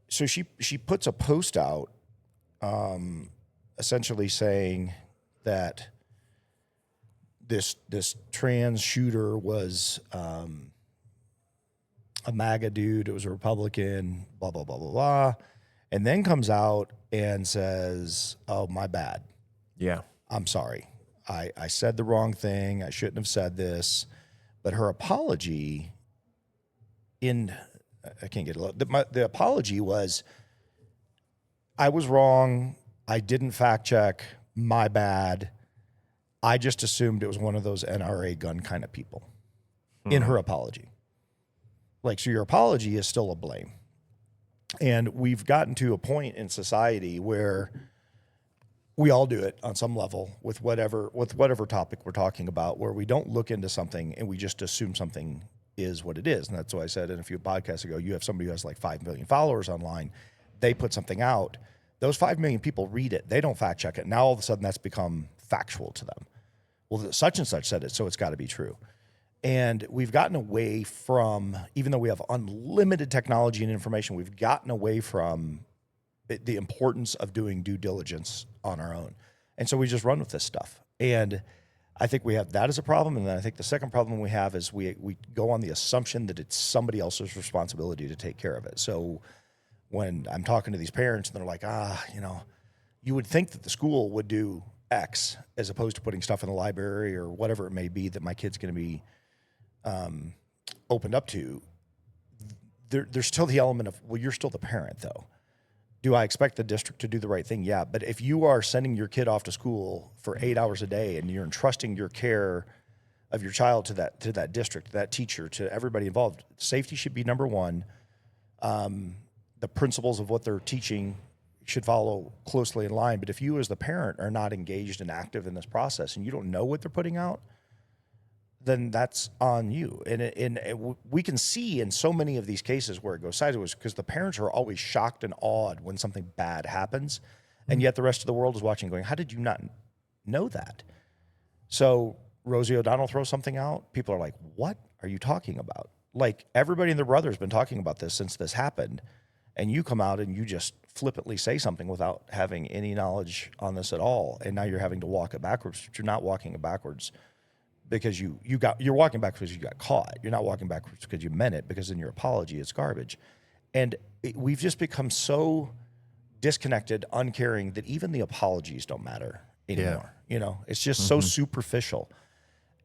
S2: So she puts a post out essentially saying that this trans shooter was a MAGA dude. It was a Republican, blah, blah, blah, blah, blah. And then comes out and says, oh, my bad.
S1: Yeah.
S2: I'm sorry. I said the wrong thing. I shouldn't have said this. But her apology I can't get it. The apology was, I was wrong. I didn't fact check. My bad. I just assumed it was one of those NRA gun kind of people in her apology. Like, so your apology is still a blame. And we've gotten to a point in society where we all do it on some level with whatever topic we're talking about, where we don't look into something and we just assume something is what it is. And that's why I said in a few podcasts ago, you have somebody who has like 5 million followers online. They put something out. Those 5 million people read it. They don't fact check it. Now all of a sudden that's become factual to them. Well, such and such said it, so it's got to be true. And we've gotten away from, even though we have unlimited technology and information, we've gotten away from the importance of doing due diligence on our own. And so we just run with this stuff. And I think we have that as a problem. And then I think the second problem we have is we go on the assumption that it's somebody else's responsibility to take care of it. So when I'm talking to these parents and they're like, you would think that the school would do X as opposed to putting stuff in the library or whatever it may be that my kid's going to be opened up to. There's still the element of, well, you're still the parent though. Do I expect the district to do the right thing? Yeah. But if you are sending your kid off to school for 8 hours a day and you're entrusting your care of your child to that district, that teacher, to everybody involved, safety should be number one. The principles of what they're teaching should follow closely in line. But if you as the parent are not engaged and active in this process and you don't know what they're putting out, then that's on you. And we can see in so many of these cases where it goes sideways because the parents are always shocked and awed when something bad happens. And yet the rest of the world is watching going, how did you not know that? So Rosie O'Donnell throws something out. People are like, what are you talking about? Like everybody and their brother has been talking about this since this happened. And you come out and you just flippantly say something without having any knowledge on this at all. And now you're having to walk it backwards. But you're not walking it backwards because you're walking backwards because you got caught. You're not walking backwards because you meant it, because in your apology, it's garbage. And we've just become so disconnected, uncaring that even the apologies don't matter anymore. You know, it's just so superficial.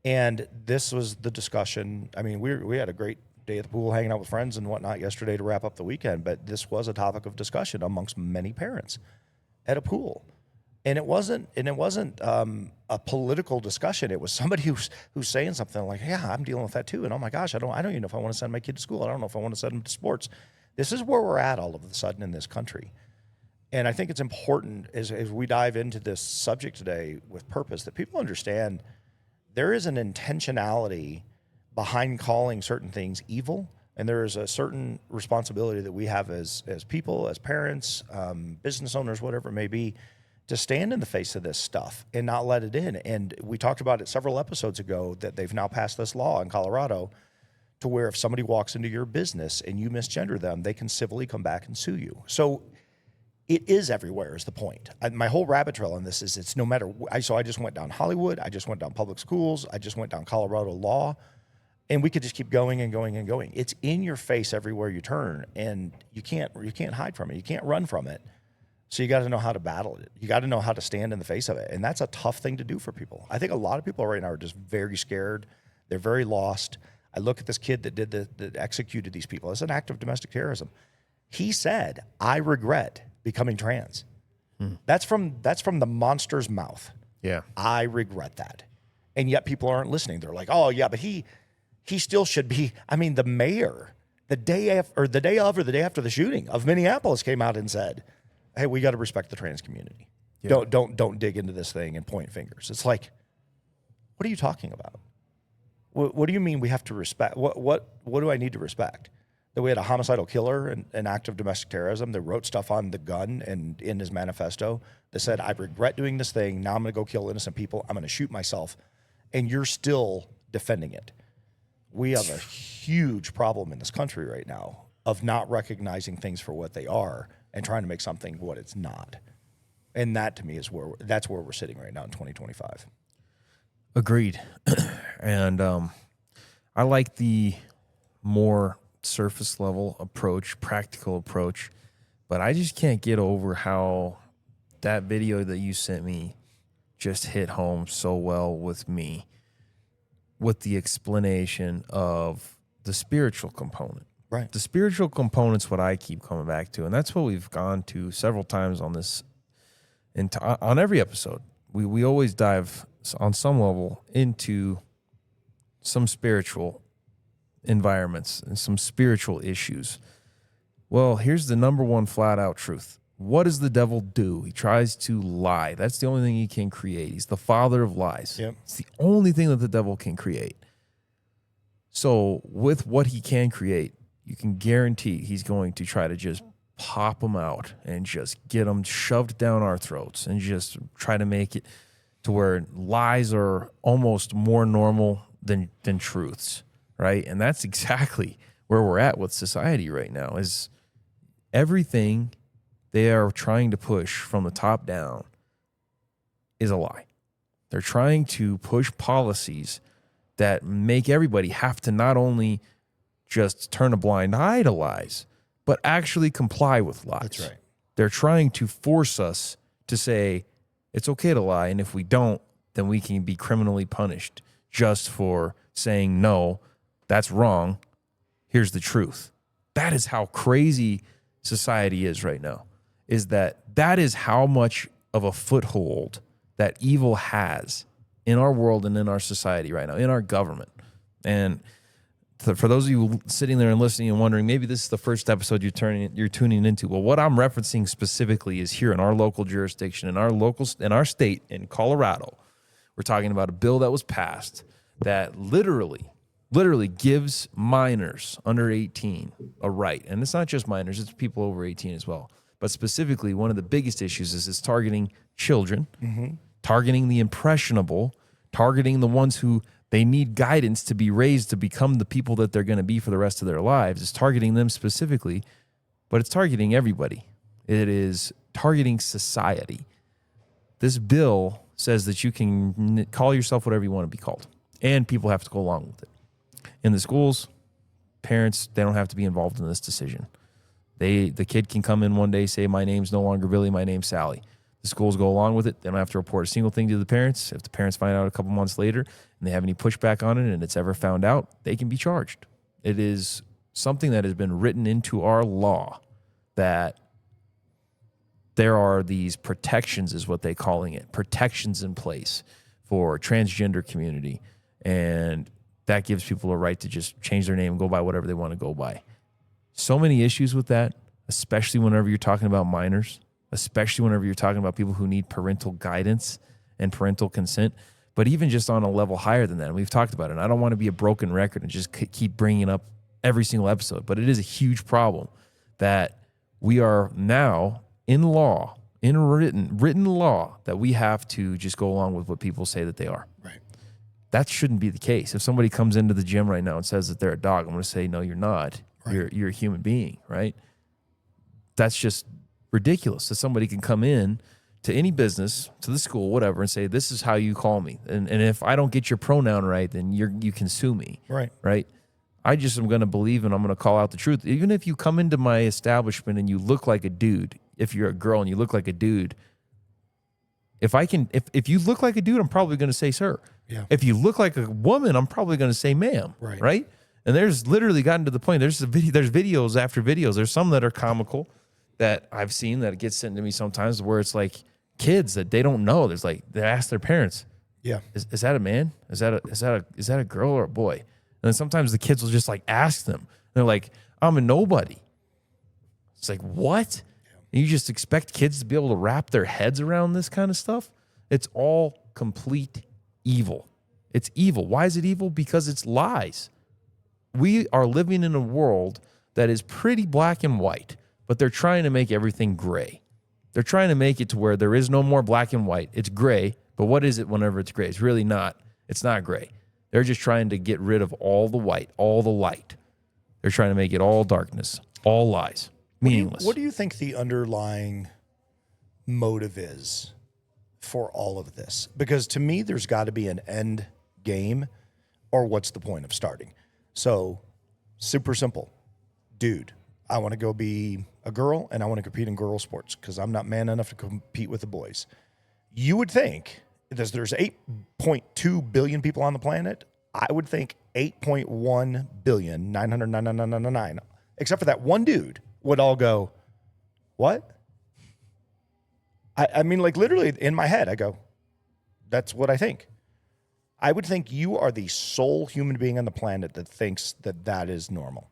S2: And this was the discussion. I mean, we had a great day at the pool, hanging out with friends and whatnot yesterday to wrap up the weekend. But this was a topic of discussion amongst many parents at a pool. And it wasn't a political discussion. It was somebody who's saying something like, yeah, I'm dealing with that too. And oh my gosh, I don't even know if I want to send my kid to school. I don't know if I want to send him to sports. This is where we're at all of a sudden in this country. And I think it's important as we dive into this subject today with purpose that people understand there is an intentionality behind calling certain things evil. And there is a certain responsibility that we have as people, as parents, business owners, whatever it may be, to stand in the face of this stuff and not let it in. And we talked about it several episodes ago that they've now passed this law in Colorado to where if somebody walks into your business and you misgender them, they can civilly come back and sue you. So it is everywhere is the point. My whole rabbit trail on this is it's no matter. So I just went down Hollywood. I just went down public schools. I just went down Colorado law. And we could just keep going and going and going. It's in your face everywhere you turn, and you can't hide from it. You can't run from it. So you got to know how to battle it. You got to know how to stand in the face of it. And that's a tough thing to do for people. I think a lot of people right now are just very scared. They're very lost. I look at this kid that executed these people. It's an act of domestic terrorism. He said, I regret becoming trans. That's from the monster's mouth.
S1: Yeah.
S2: I regret that. And yet people aren't listening. They're like, oh yeah, but he still should be. I mean, the mayor, the day after the shooting of Minneapolis came out and said, hey, we got to respect the trans community. Yeah. Don't dig into this thing and point fingers. It's like, what are you talking about? What do you mean we have to respect? What do I need to respect? That we had a homicidal killer and an act of domestic terrorism that wrote stuff on the gun and in his manifesto that said, I regret doing this thing. Now I'm going to go kill innocent people. I'm going to shoot myself. And you're still defending it. We have a huge problem in this country right now of not recognizing things for what they are and trying to make something what it's not. And that to me is that's where we're sitting right now in 2025.
S1: Agreed. And I like the more surface level approach, practical approach, but I just can't get over how that video that you sent me just hit home so well with me, with the explanation of the spiritual component.
S2: Right.
S1: The spiritual component's what I keep coming back to, and that's what we've gone to several times on this, on every episode. We always dive on some level into some spiritual environments and some spiritual issues. Well, here's the number one flat out truth. What does the devil do? He tries to lie. That's the only thing he can create. He's the father of lies.
S2: Yep.
S1: It's the only thing that the devil can create. So with what he can create, you can guarantee he's going to try to just pop them out and just get them shoved down our throats and just try to make it to where lies are almost more normal than truths, right? And that's exactly where we're at with society right now, is everything they are trying to push from the top down is a lie. They're trying to push policies that make everybody have to not only just turn a blind eye to lies, but actually comply with lies.
S2: That's right.
S1: They're trying to force us to say it's okay to lie, and if we don't, then we can be criminally punished just for saying, no, that's wrong. Here's the truth. That is how crazy society is right now, is that is how much of a foothold that evil has in our world and in our society right now, in our government. And for those of you sitting there and listening and wondering, maybe this is the first episode you're tuning into. Well, what I'm referencing specifically is here in our local jurisdiction, in our state, in Colorado. We're talking about a bill that was passed that literally gives minors under 18 a right. And it's not just minors, it's people over 18 as well. But specifically, one of the biggest issues is targeting children, targeting the impressionable, targeting the ones who they need guidance to be raised to become the people that they're going to be for the rest of their lives. It's targeting them specifically, but it's targeting everybody. It is targeting society. This bill says that you can call yourself whatever you want to be called, and people have to go along with it. In the schools, parents, they don't have to be involved in this decision. The kid can come in one day, say, my name's no longer Billy, my name's Sally. The schools go along with it. They don't have to report a single thing to the parents. If the parents find out a couple months later and they have any pushback on it and it's ever found out, they can be charged. It is something that has been written into our law that there are these protections, is what they're calling it, protections in place for transgender community. And that gives people a right to just change their name and go by whatever they want to go by. So many issues with that, especially whenever you're talking about minors, especially whenever you're talking about people who need parental guidance and parental consent, but even just on a level higher than that. And we've talked about it. And I don't want to be a broken record and just keep bringing up every single episode, but it is a huge problem that we are now in law, in written law, that we have to just go along with what people say that they are.
S2: Right.
S1: That shouldn't be the case. If somebody comes into the gym right now and says that they're a dog, I'm going to say, no, you're not. Right. You're a human being, right? That's just ridiculous that somebody can come in to any business, to the school, whatever, and say, this is how you call me. And if I don't get your pronoun right, then you can sue me.
S2: Right.
S1: Right? I just am going to believe and I'm going to call out the truth. Even if you come into my establishment and you look like a dude, if you're a girl and you look like a dude, if you look like a dude, I'm probably going to say sir.
S2: Yeah.
S1: If you look like a woman, I'm probably going to say ma'am.
S2: Right.
S1: Right? And there's literally gotten to the point, there's videos after videos. There's some that are comical that I've seen that get sent to me sometimes where it's like kids that they don't know. There's like, they ask their parents,
S2: yeah,
S1: is that a man? Is that a girl or a boy? And then sometimes the kids will just like ask them. They're like, I'm a nobody. It's like, what? And you just expect kids to be able to wrap their heads around this kind of stuff? It's all complete evil. It's evil. Why is it evil? Because it's lies. We are living in a world that is pretty black and white, but they're trying to make everything gray. They're trying to make it to where there is no more black and white. It's gray, but what is it whenever it's gray? It's really not. It's not gray. They're just trying to get rid of all the white, all the light. They're trying to make it all darkness, all lies, meaningless.
S2: What do you think the underlying motive is for all of this? Because to me, there's got to be an end game, or what's the point of starting? So, super simple. Dude, I want to go be a girl and I want to compete in girl sports because I'm not man enough to compete with the boys. You would think, there's 8.2 billion people on the planet, I would think 8.1 billion, 999, except for that one dude, would all go, what? I mean, like literally in my head, I go, that's what I think. I would think you are the sole human being on the planet that thinks that that is normal.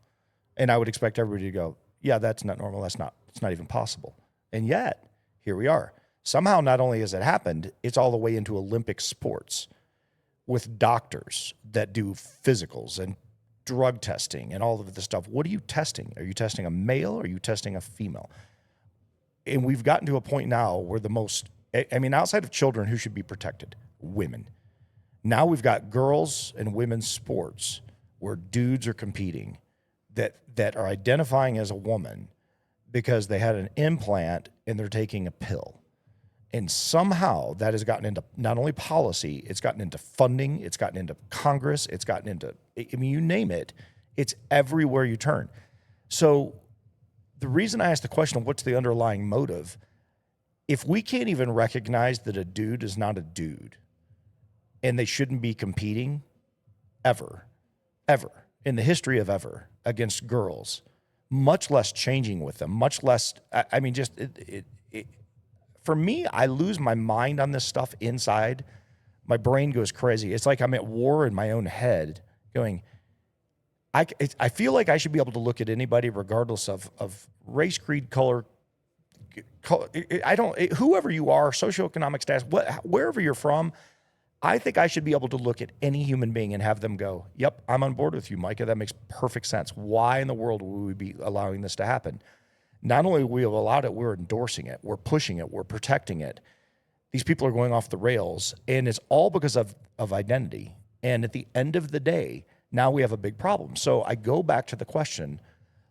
S2: And I would expect everybody to go, yeah, that's not normal. It's not even possible. And yet, here we are. Somehow, not only has it happened, it's all the way into Olympic sports with doctors that do physicals and drug testing and all of this stuff. What are you testing? Are you testing a male or are you testing a female? And we've gotten to a point now where outside of children, who should be protected? Women. Now we've got girls and women's sports where dudes are competing that are identifying as a woman because they had an implant and they're taking a pill. And somehow that has gotten into not only policy, it's gotten into funding, it's gotten into Congress, it's gotten into, you name it, it's everywhere you turn. So the reason I asked the question of what's the underlying motive, if we can't even recognize that a dude is not a dude and they shouldn't be competing ever in the history of ever against girls, much less changing with them, much less, for me, I lose my mind on this stuff inside. My brain goes crazy. It's like I'm at war in my own head going, I feel like I should be able to look at anybody regardless of race, creed, color. Whoever you are, socioeconomic status, wherever you're from, I think I should be able to look at any human being and have them go, yep, I'm on board with you, Micah. That makes perfect sense. Why in the world would we be allowing this to happen? Not only we have allowed it, we're endorsing it, we're pushing it, we're protecting it. These people are going off the rails, and it's all because of identity. And at the end of the day, now we have a big problem. So I go back to the question,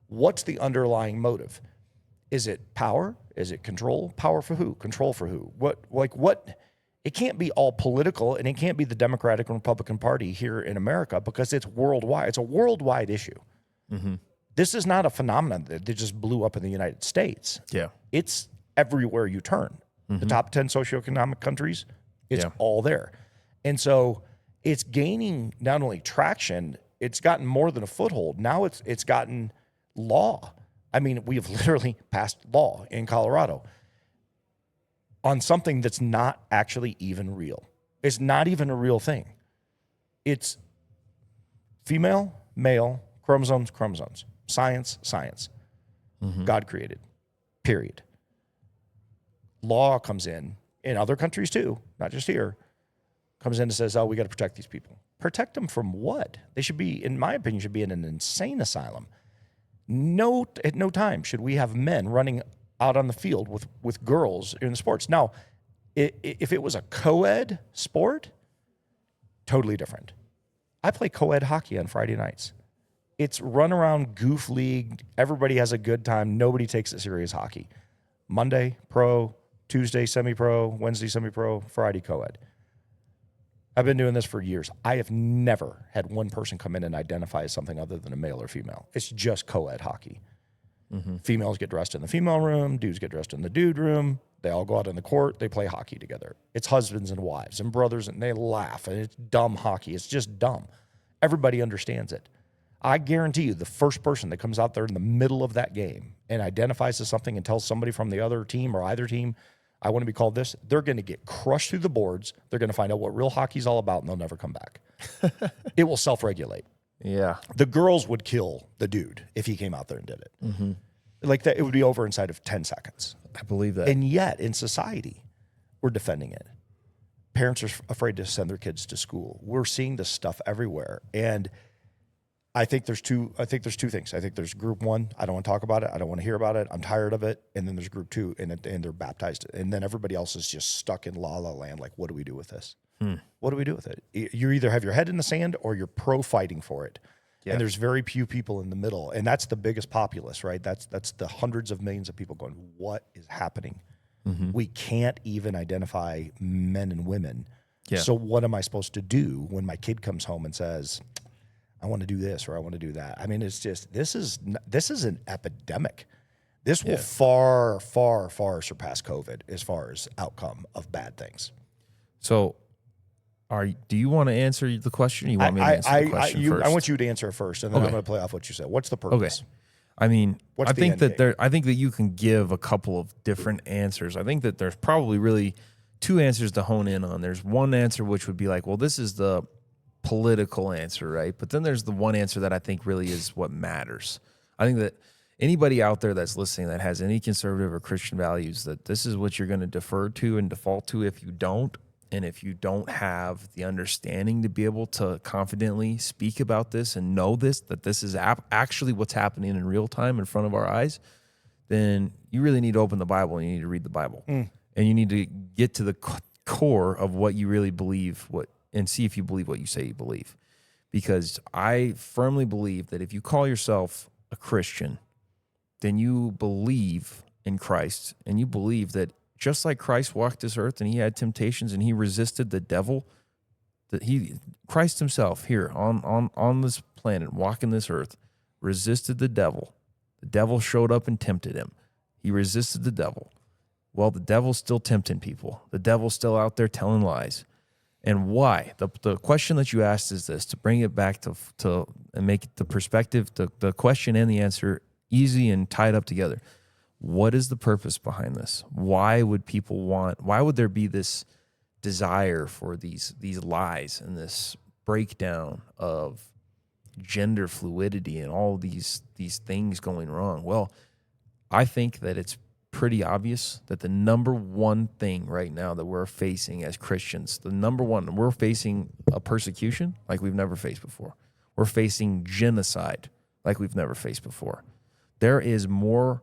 S2: what's the underlying motive? Is it power? Is it control? Power for who? Control for who? What? It can't be all political, and it can't be the Democratic and Republican Party here in America because it's worldwide. It's a worldwide issue. Mm-hmm. This is not a phenomenon that just blew up in the United States.
S1: Yeah.
S2: It's everywhere you turn. Mm-hmm. The top 10 socioeconomic countries, it's all there. And so it's gaining not only traction, it's gotten more than a foothold. Now it's gotten law. I mean, we have literally passed law in Colorado on something that's not actually even real. It's not even a real thing. It's female, male, chromosomes. Science. Mm-hmm. God created, period. Law comes in other countries too, not just here, comes in and says, oh, we got to protect these people. Protect them from what? They should be, in my opinion, should be in an insane asylum. At no time should we have men running out on the field with girls in the sports. Now, if it was a co-ed sport, totally different. I play co-ed hockey on Friday nights. It's run around goof league. Everybody has a good time. Nobody takes it serious hockey. Monday, pro. Tuesday, semi-pro. Wednesday, semi-pro. Friday, co-ed. I've been doing this for years. I have never had one person come in and identify as something other than a male or female. It's just co-ed hockey. Mm-hmm. Females get dressed in the female room. Dudes get dressed in the dude room. They all go out on the court. They play hockey together. It's husbands and wives and brothers, and they laugh. And it's dumb hockey. It's just dumb. Everybody understands it. I guarantee you the first person that comes out there in the middle of that game and identifies as something and tells somebody from the other team or either team, I want to be called this, they're going to get crushed through the boards. They're going to find out what real hockey's all about, and they'll never come back. It will self-regulate.
S1: Yeah.
S2: The girls would kill the dude if he came out there and did it. Mm-hmm. Like that, it would be over inside of 10 seconds.
S1: I believe that.
S2: And yet, in society, we're defending it. Parents are afraid to send their kids to school. We're seeing this stuff everywhere. And I think there's two things. I think there's group one, I don't want to talk about it. I don't want to hear about it. I'm tired of it. And then there's group two, and they're baptized. And then everybody else is just stuck in la la land. Like, what do we do with this? What do we do with it? You either have your head in the sand or you're pro-fighting for it. Yeah. And there's very few people in the middle. And that's the biggest populace, right? That's the hundreds of millions of people going, what is happening? Mm-hmm. We can't even identify men and women. Yeah. So what am I supposed to do when my kid comes home and says, I want to do this or I want to do that? I mean, it's just, this is an epidemic. This will far, far, far surpass COVID as far as outcome of bad things.
S1: So do you want to answer the question? Or you want me to answer the question first?
S2: I want you to answer it first, and then I'm going to play off what you said. What's the purpose?
S1: Okay. I mean, I think that you can give a couple of different answers. I think that there's probably really two answers to hone in on. There's one answer which would be like, well, this is the political answer, right? But then there's the one answer that I think really is what matters. I think that anybody out there that's listening that has any conservative or Christian values, that this is what you're going to defer to and default to. If you don't, and if you don't have the understanding to be able to confidently speak about this and know that this is actually what's happening in real time in front of our eyes, then you really need to open the Bible and you need to read the Bible. And you need to get to the core of what you really believe, and see if you believe what you say you believe. Because I firmly believe that if you call yourself a Christian, then you believe in Christ, and you believe that just like Christ walked this earth and he had temptations and he resisted the devil, Christ himself here on this planet, walking this earth, resisted the devil. The devil showed up and tempted him. He resisted the devil. Well, the devil's still tempting people. The devil's still out there telling lies. And why? The question that you asked is this, to bring it back to and make the perspective, the question and the answer easy and tied up together. What is the purpose behind this? Why would there be this desire for these lies and this breakdown of gender fluidity and all these things going wrong. Well, I think that it's pretty obvious that the number one thing right now that we're facing as Christians, we're facing a persecution like we've never faced before. We're facing genocide like we've never faced before. There is more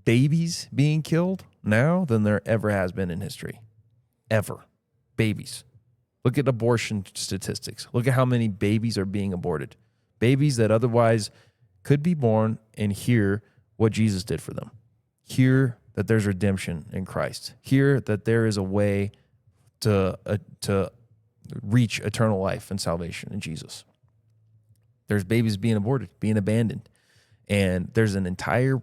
S1: babies being killed now than there ever has been in history. Ever. Babies. Look at abortion statistics. Look at how many babies are being aborted. Babies that otherwise could be born and hear what Jesus did for them. Hear that there's redemption in Christ. Hear that there is a way to reach eternal life and salvation in Jesus. There's babies being aborted, being abandoned. And there's an entire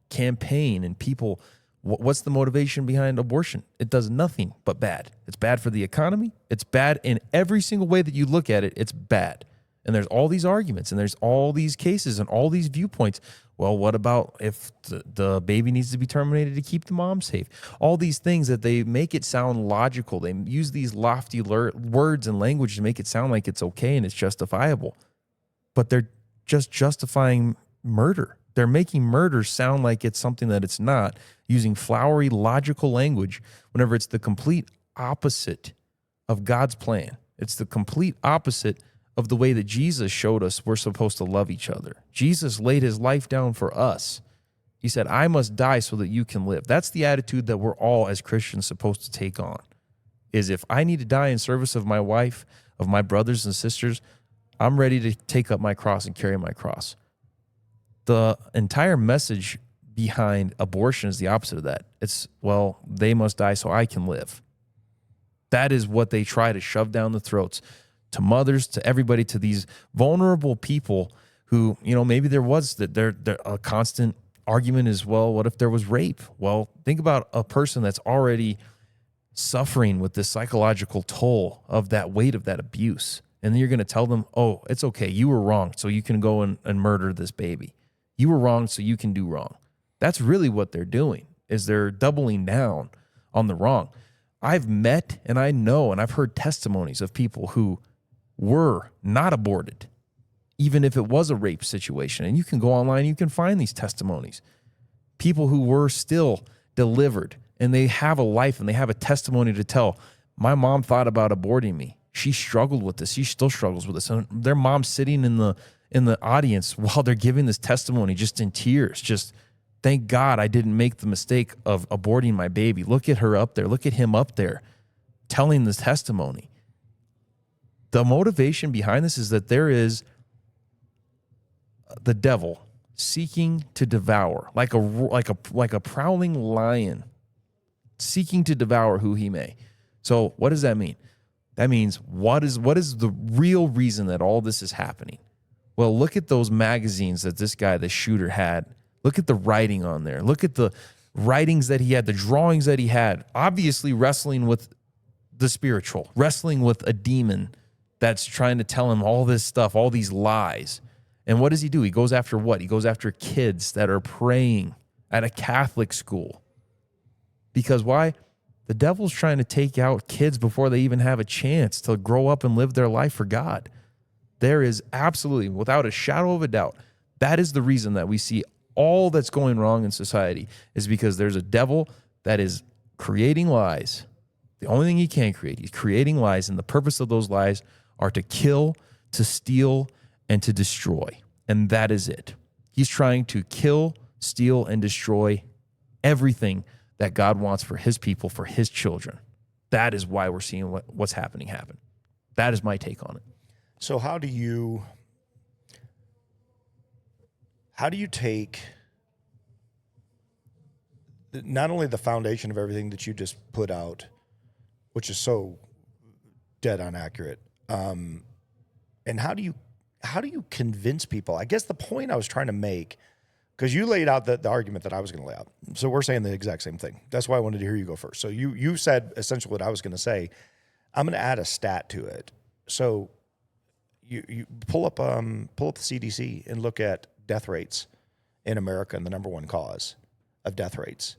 S1: campaign and people. What's the motivation behind abortion? It does nothing but bad. It's bad for the economy. It's bad in every single way that you look at it. It's bad. And there's all these arguments and there's all these cases and all these viewpoints. Well, what about if the baby needs to be terminated to keep the mom safe? All these things that they make it sound logical. They use these lofty words and language to make it sound like it's okay and it's justifiable. But they're just justifying murder. They're making murder sound like it's something that it's not, using flowery, logical language whenever it's the complete opposite of God's plan. It's the complete opposite of the way that Jesus showed us we're supposed to love each other. Jesus laid his life down for us. He said, I must die so that you can live. That's the attitude that we're all as Christians supposed to take on, is if I need to die in service of my wife, of my brothers and sisters, I'm ready to take up my cross and carry my cross. The entire message behind abortion is the opposite of that. It's, well, they must die so I can live. That is what they try to shove down the throats to mothers, to everybody, to these vulnerable people who, maybe there was a constant argument is, well, what if there was rape? Well, think about a person that's already suffering with this psychological toll of that weight of that abuse. And then you're going to tell them, oh, it's okay. You were wrong. So you can go and murder this baby. You were wrong. So you can do wrong. That's really what they're doing, is they're doubling down on the wrong. I've met and I know, and I've heard testimonies of people who were not aborted, even if it was a rape situation. And you can go online, you can find these testimonies. People who were still delivered and they have a life and they have a testimony to tell. My mom thought about aborting me. She struggled with this. She still struggles with this. And their mom's sitting in the audience while they're giving this testimony, just in tears, just thank God I didn't make the mistake of aborting my baby. Look at her up there. Look at him up there telling this testimony. The motivation behind this is that there is the devil seeking to devour, like a prowling lion, seeking to devour who he may. So what does that mean? That means what is the real reason that all this is happening? Well, look at those magazines that this guy, the shooter, had. Look at the writing on there. Look at the writings that he had, the drawings that he had. Obviously wrestling with the spiritual, wrestling with a demon that's trying to tell him all this stuff, all these lies. And what does he do? He goes after what? He goes after kids that are praying at a Catholic school. Because why? The devil's trying to take out kids before they even have a chance to grow up and live their life for God. There is absolutely, without a shadow of a doubt, that is the reason that we see all that's going wrong in society, is because there's a devil that is creating lies. The only thing he can create, he's creating lies, and the purpose of those lies are to kill, to steal, and to destroy. And that is it. He's trying to kill, steal, and destroy everything that God wants for his people, for his children. That is why we're seeing what's happening happen. That is my take on it.
S2: So how do you take not only the foundation of everything that you just put out, which is so dead on accurate, and how do you convince people? I guess the point I was trying to make, because you laid out the argument that I was going to lay out. So we're saying the exact same thing. That's why I wanted to hear you go first. So you said essentially what I was going to say. I'm going to add a stat to it. So you pull up the CDC and look at death rates in America, and the number one cause of death rates.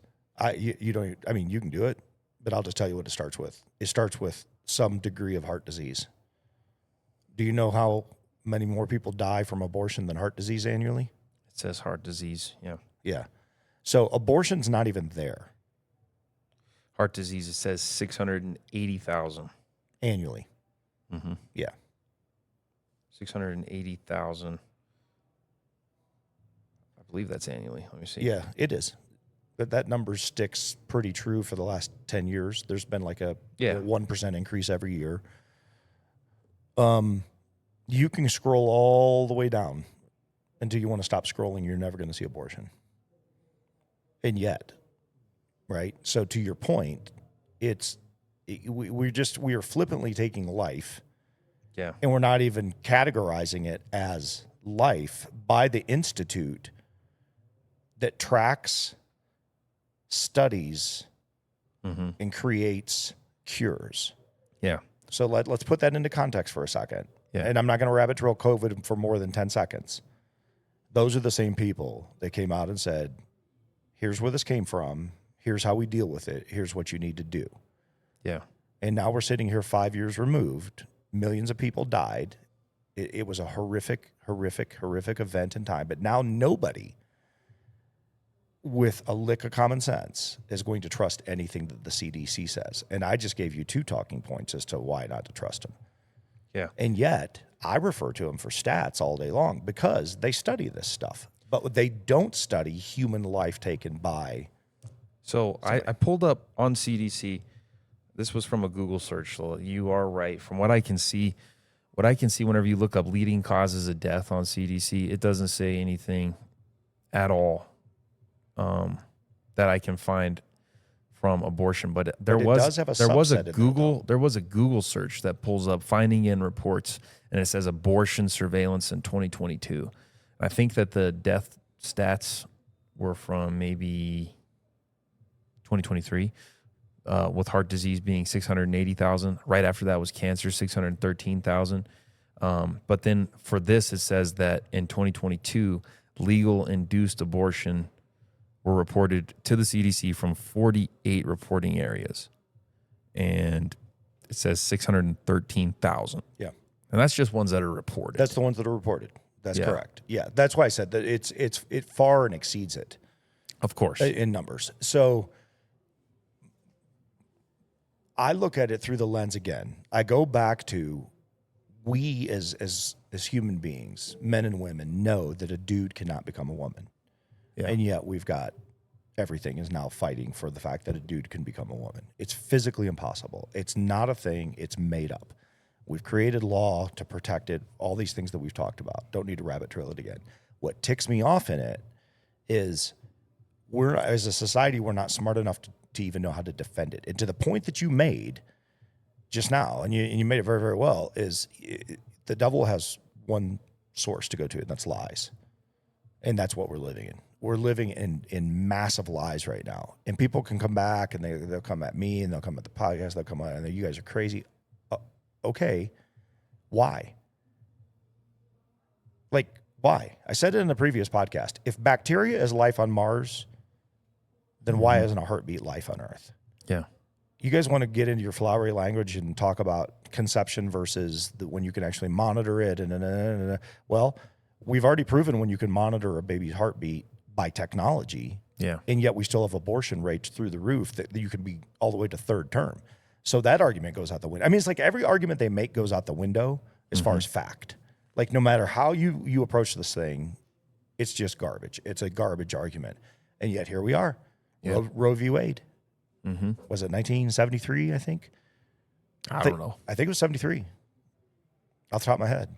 S2: You can do it, but I'll just tell you what it starts with. It starts with some degree of heart disease. Do you know how many more people die from abortion than heart disease annually?
S1: It says heart disease. Yeah.
S2: Yeah. So abortion's not even there
S1: Heart disease, it says 680,000.
S2: annually.
S1: Mm-hmm.
S2: Yeah.
S1: 680,000. I believe that's annually. Let me see.
S2: Yeah, it is. But that number sticks pretty true for the last 10 years. There's been like a 1% increase every year. You can scroll all the way down until you want to stop scrolling. You're never going to see abortion. And yet, right? So to your point, we are flippantly taking life,
S1: Yeah.
S2: and we're not even categorizing it as life by the institute that tracks, studies, and creates cures.
S1: Yeah.
S2: So let's put that into context for a second.
S1: Yeah.
S2: And I'm not going to rabbit trail COVID for more than 10 seconds. Those are the same people that came out and said, here's where this came from. Here's how we deal with it. Here's what you need to do.
S1: Yeah.
S2: And now we're sitting here 5 years removed. Millions of people died. It was a horrific event in time. But now nobody with a lick of common sense is going to trust anything that the CDC says. And I just gave you 2 talking points as to why not to trust them.
S1: Yeah.
S2: And yet I refer to them for stats all day long because they study this stuff. But they don't study human life taken by.
S1: So I pulled up on CDC. This was from a Google search. So you are right. From what I can see, whenever you look up leading causes of death on CDC, it doesn't say anything at all that I can find from abortion. But there was a Google search that pulls up finding in reports, and it says abortion surveillance in 2022. I think that the death stats were from maybe 2023, with heart disease being 680,000. Right after that was cancer, 613,000. But then for this, it says that in 2022, legal induced abortion were reported to the CDC from 48 reporting areas. And it says 613,000.
S2: Yeah.
S1: And that's just ones that are reported.
S2: That's the ones that are reported. That's correct. Yeah. That's why I said that it far and exceeds it.
S1: Of course.
S2: In numbers. So I look at it through the lens again. I go back to we as human beings, men and women, know that a dude cannot become a woman. Yeah. And yet we've got everything is now fighting for the fact that a dude can become a woman. It's physically impossible. It's not a thing. It's made up. We've created law to protect it, all these things that we've talked about. Don't need to rabbit trail it again. What ticks me off in it is as a society, we're not smart enough to even know how to defend it. And to the point that you made just now, and you made it very, very well, is the devil has one source to go to, and that's lies. And that's what we're living in. We're living in massive lies right now. And people can come back and they'll come at me and they'll come at the podcast. They'll come out and you guys are crazy. Okay. Why? Like, why? I said it in the previous podcast. If bacteria is life on Mars, then why isn't a heartbeat life on Earth?
S1: Yeah.
S2: You guys want to get into your flowery language and talk about conception versus when you can actually monitor it. Well, we've already proven when you can monitor a baby's heartbeat by technology, and yet we still have abortion rates through the roof that you can be all the way to 3rd term. So that argument goes out the window. I mean, it's like every argument they make goes out the window as far as fact. Like no matter how you approach this thing, it's just garbage. It's a garbage argument. And yet here we are. Yep. Roe v. Wade. Was it 1973, I think?
S1: I don't know.
S2: I think it was 73. Off the top of my head.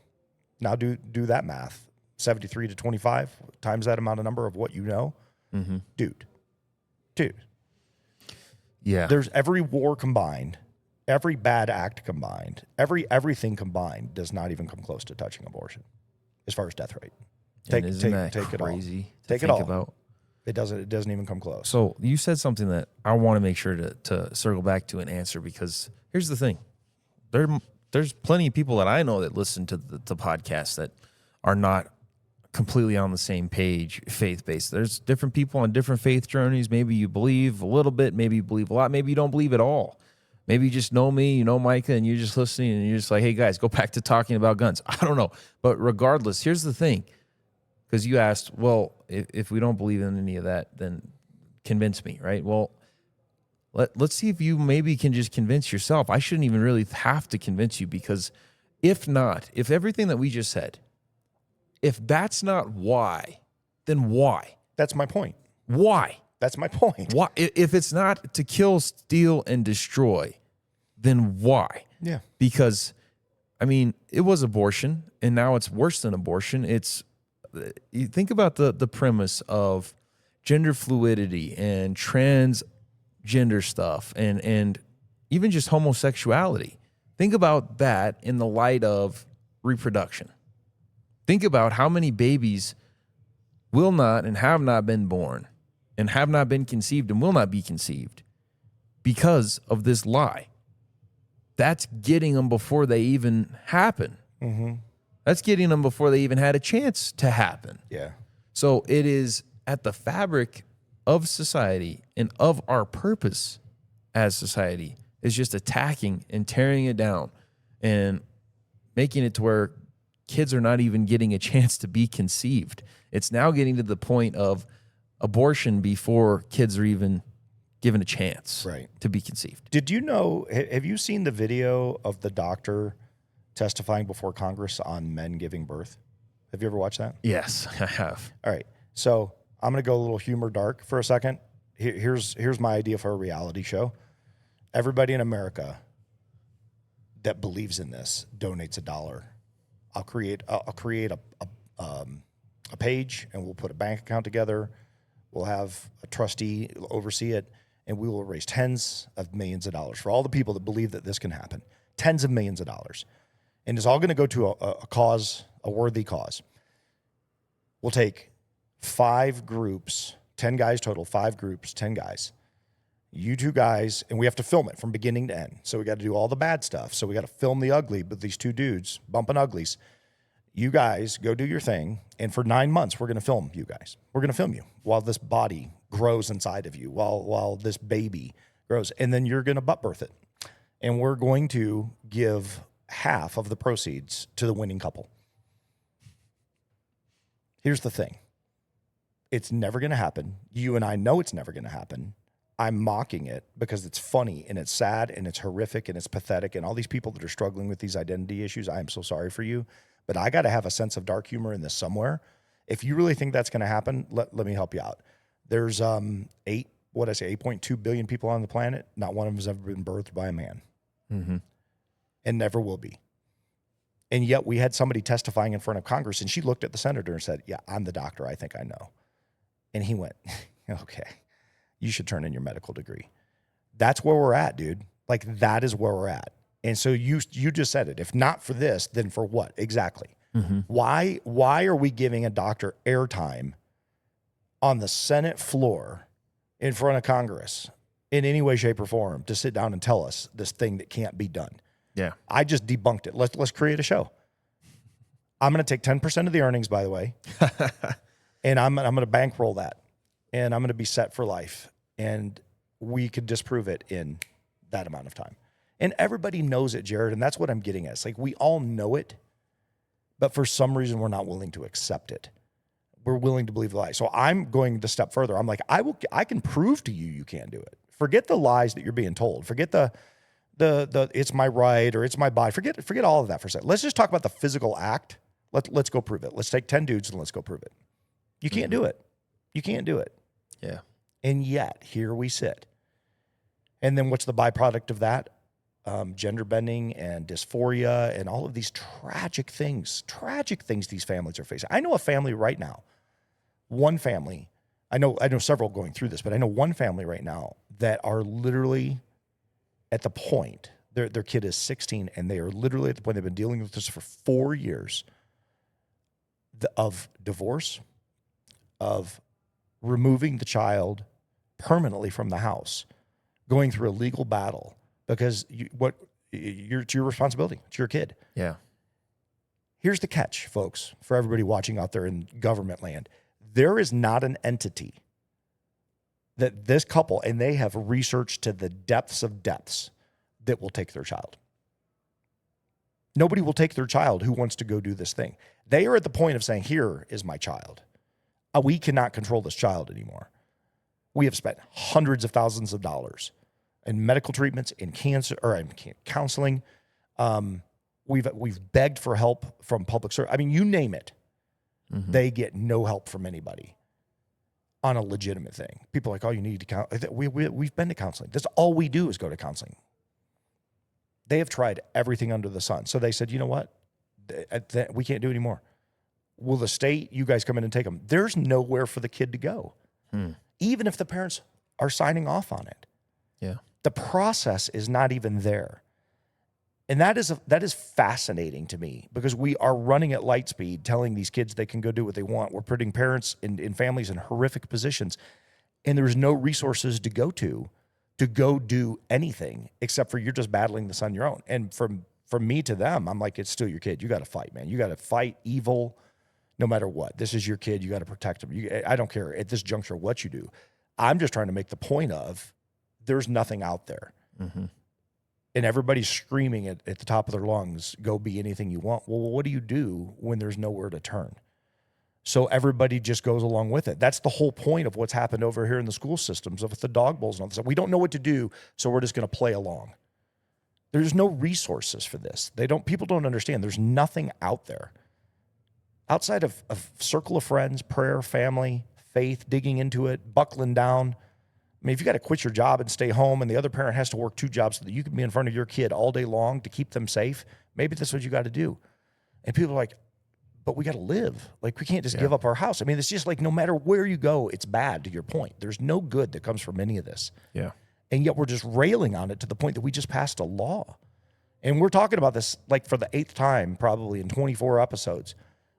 S2: Now do that math. 73 to 25 times that amount of number of what you know. Dude.
S1: Yeah.
S2: There's every war combined, every bad act combined, everything combined does not even come close to touching abortion as far as death rate. Take it all. Take it all. About? It doesn't even come close.
S1: So you said something that I want to make sure to circle back to and answer, because here's the thing. There's plenty of people that I know that listen to the podcast that are not completely on the same page faith-based. There's different people on different faith journeys. Maybe you believe a little bit, maybe you believe a lot, maybe you don't believe at all. Maybe you just know me, you know Micah, and you're just listening, and you're just like, hey, guys, go back to talking about guns. I don't know. But regardless, here's the thing. Because you asked, well, if we don't believe in any of that, then convince me, right? Well, let's see if you maybe can just convince yourself. I shouldn't even really have to convince you, because if not, if everything that we just said, if that's not why, then why?
S2: That's my point.
S1: Why?
S2: That's my point.
S1: Why? If it's not to kill, steal, and destroy, then why?
S2: Yeah.
S1: Because, I mean, it was abortion, and now it's worse than abortion. You think about the premise of gender fluidity and transgender stuff, and even just homosexuality. Think about that in the light of reproduction. Think about how many babies will not and have not been born and have not been conceived and will not be conceived because of this lie. That's getting them before they even happen.
S2: Mm-hmm.
S1: That's getting them before they even had a chance to happen.
S2: Yeah.
S1: So it is at the fabric of society and of our purpose as society is just attacking and tearing it down and making it to where kids are not even getting a chance to be conceived. It's now getting to the point of abortion before kids are even given a chance to be conceived.
S2: Did you know, have you seen the video of the doctor testifying before Congress on men giving birth? Have you ever watched that?
S1: Yes, I have.
S2: All right. So I'm going to go a little humor dark for a second. Here's my idea for a reality show. Everybody in America that believes in this donates $1. I'll create a page, and we'll put a bank account together. We'll have a trustee oversee it, and we will raise tens of millions of dollars for all the people that believe that this can happen. Tens of millions of dollars. And it's all going to go to a cause, a worthy cause. We'll take 5 groups, 10 guys total, 5 groups, 10 guys. You 2 guys, and we have to film it from beginning to end. So we got to do all the bad stuff. So we got to film the ugly, but these 2 dudes bumping uglies. You guys go do your thing, and for 9 months, we're going to film you guys. We're going to film you while this body grows inside of you, while this baby grows, and then you're going to butt birth it. And we're going to give half of the proceeds to the winning couple. Here's the thing. It's never going to happen. You and I know it's never going to happen. I'm mocking it because it's funny and it's sad and it's horrific and it's pathetic. And all these people that are struggling with these identity issues, I am so sorry for you. But I got to have a sense of dark humor in this somewhere. If you really think that's going to happen, let me help you out. There's 8.2 billion people on the planet. Not one of them has ever been birthed by a man.
S1: Mm-hmm.
S2: And never will be. And yet we had somebody testifying in front of Congress, and she looked at the senator and said, yeah, I'm the doctor. I think I know. And he went, okay, you should turn in your medical degree. That's where we're at, dude. Like, that is where we're at. And so you just said it. If not for this, then for what? Exactly.
S1: Mm-hmm.
S2: Why are we giving a doctor airtime on the Senate floor in front of Congress in any way, shape, or form to sit down and tell us this thing that can't be done?
S1: Yeah.
S2: I just debunked it. Let's create a show. I'm going to take 10% of the earnings, by the way, and I'm going to bankroll that, and I'm going to be set for life, and we could disprove it in that amount of time. And everybody knows it, Jared, and that's what I'm getting at. It's like we all know it, but for some reason we're not willing to accept it. We're willing to believe the lie. So I'm going the step further. I'm like, I can prove to you can't do it. Forget the lies that you're being told. Forget the it's my right or it's my body. Forget all of that for a second. Let's just talk about the physical act. Let's go prove it. Let's take 10 dudes and let's go prove it. You can't do it. You can't do it.
S1: Yeah.
S2: And yet here we sit. And then what's the byproduct of that? Gender bending and dysphoria and all of these tragic things these families are facing. I know a family right now, one family, I know several going through this, but I know one family right now that are literally at the point, their kid is 16, and they are literally at the point they've been dealing with this for 4 years of divorce, of removing the child permanently from the house, going through a legal battle because it's your responsibility. It's your kid.
S1: Yeah.
S2: Here's the catch, folks, for everybody watching out there in government land. There is not an entity that this couple, and they have researched to the depths of depths, that will take their child. Nobody will take their child who wants to go do this thing. They are at the point of saying, here is my child. We cannot control this child anymore. We have spent hundreds of thousands of dollars in medical treatments, in cancer, or in counseling. We've begged for help from public service. I mean, you name it. Mm-hmm. They get no help from anybody on a legitimate thing. People are like, oh, you need to counsel. We've been to counseling. That's all we do is go to counseling. They have tried everything under the sun. So they said, you know what? We can't do anymore. Will the state, you guys come in and take them? There's nowhere for the kid to go. Even if the parents are signing off on it.
S1: Yeah.
S2: The process is not even there. And that is fascinating to me, because we are running at light speed, telling these kids they can go do what they want. We're putting parents in families in horrific positions, and there's no resources to go do anything except for you're just battling this on your own. And from me to them, I'm like, it's still your kid. You got to fight, man. You got to fight evil no matter what. This is your kid. You got to protect him. I don't care at this juncture what you do. I'm just trying to make the point of there's nothing out there. Mm-hmm. And everybody's screaming at the top of their lungs, go be anything you want. Well, what do you do when there's nowhere to turn? So everybody just goes along with it. That's the whole point of what's happened over here in the school systems with the dog bowls and all this stuff. We don't know what to do, so we're just going to play along. There's no resources for this. People don't understand. There's nothing out there. Outside of a circle of friends, prayer, family, faith, digging into it, buckling down. I mean, if you got to quit your job and stay home and the other parent has to work 2 jobs so that you can be in front of your kid all day long to keep them safe, maybe that's what you got to do. And people are like, but we got to live. Like, we can't just give up our house. I mean, it's just like no matter where you go, it's bad, to your point. There's no good that comes from any of this.
S1: Yeah.
S2: And yet we're just railing on it to the point that we just passed a law. And we're talking about this like for the 8th time probably in 24 episodes.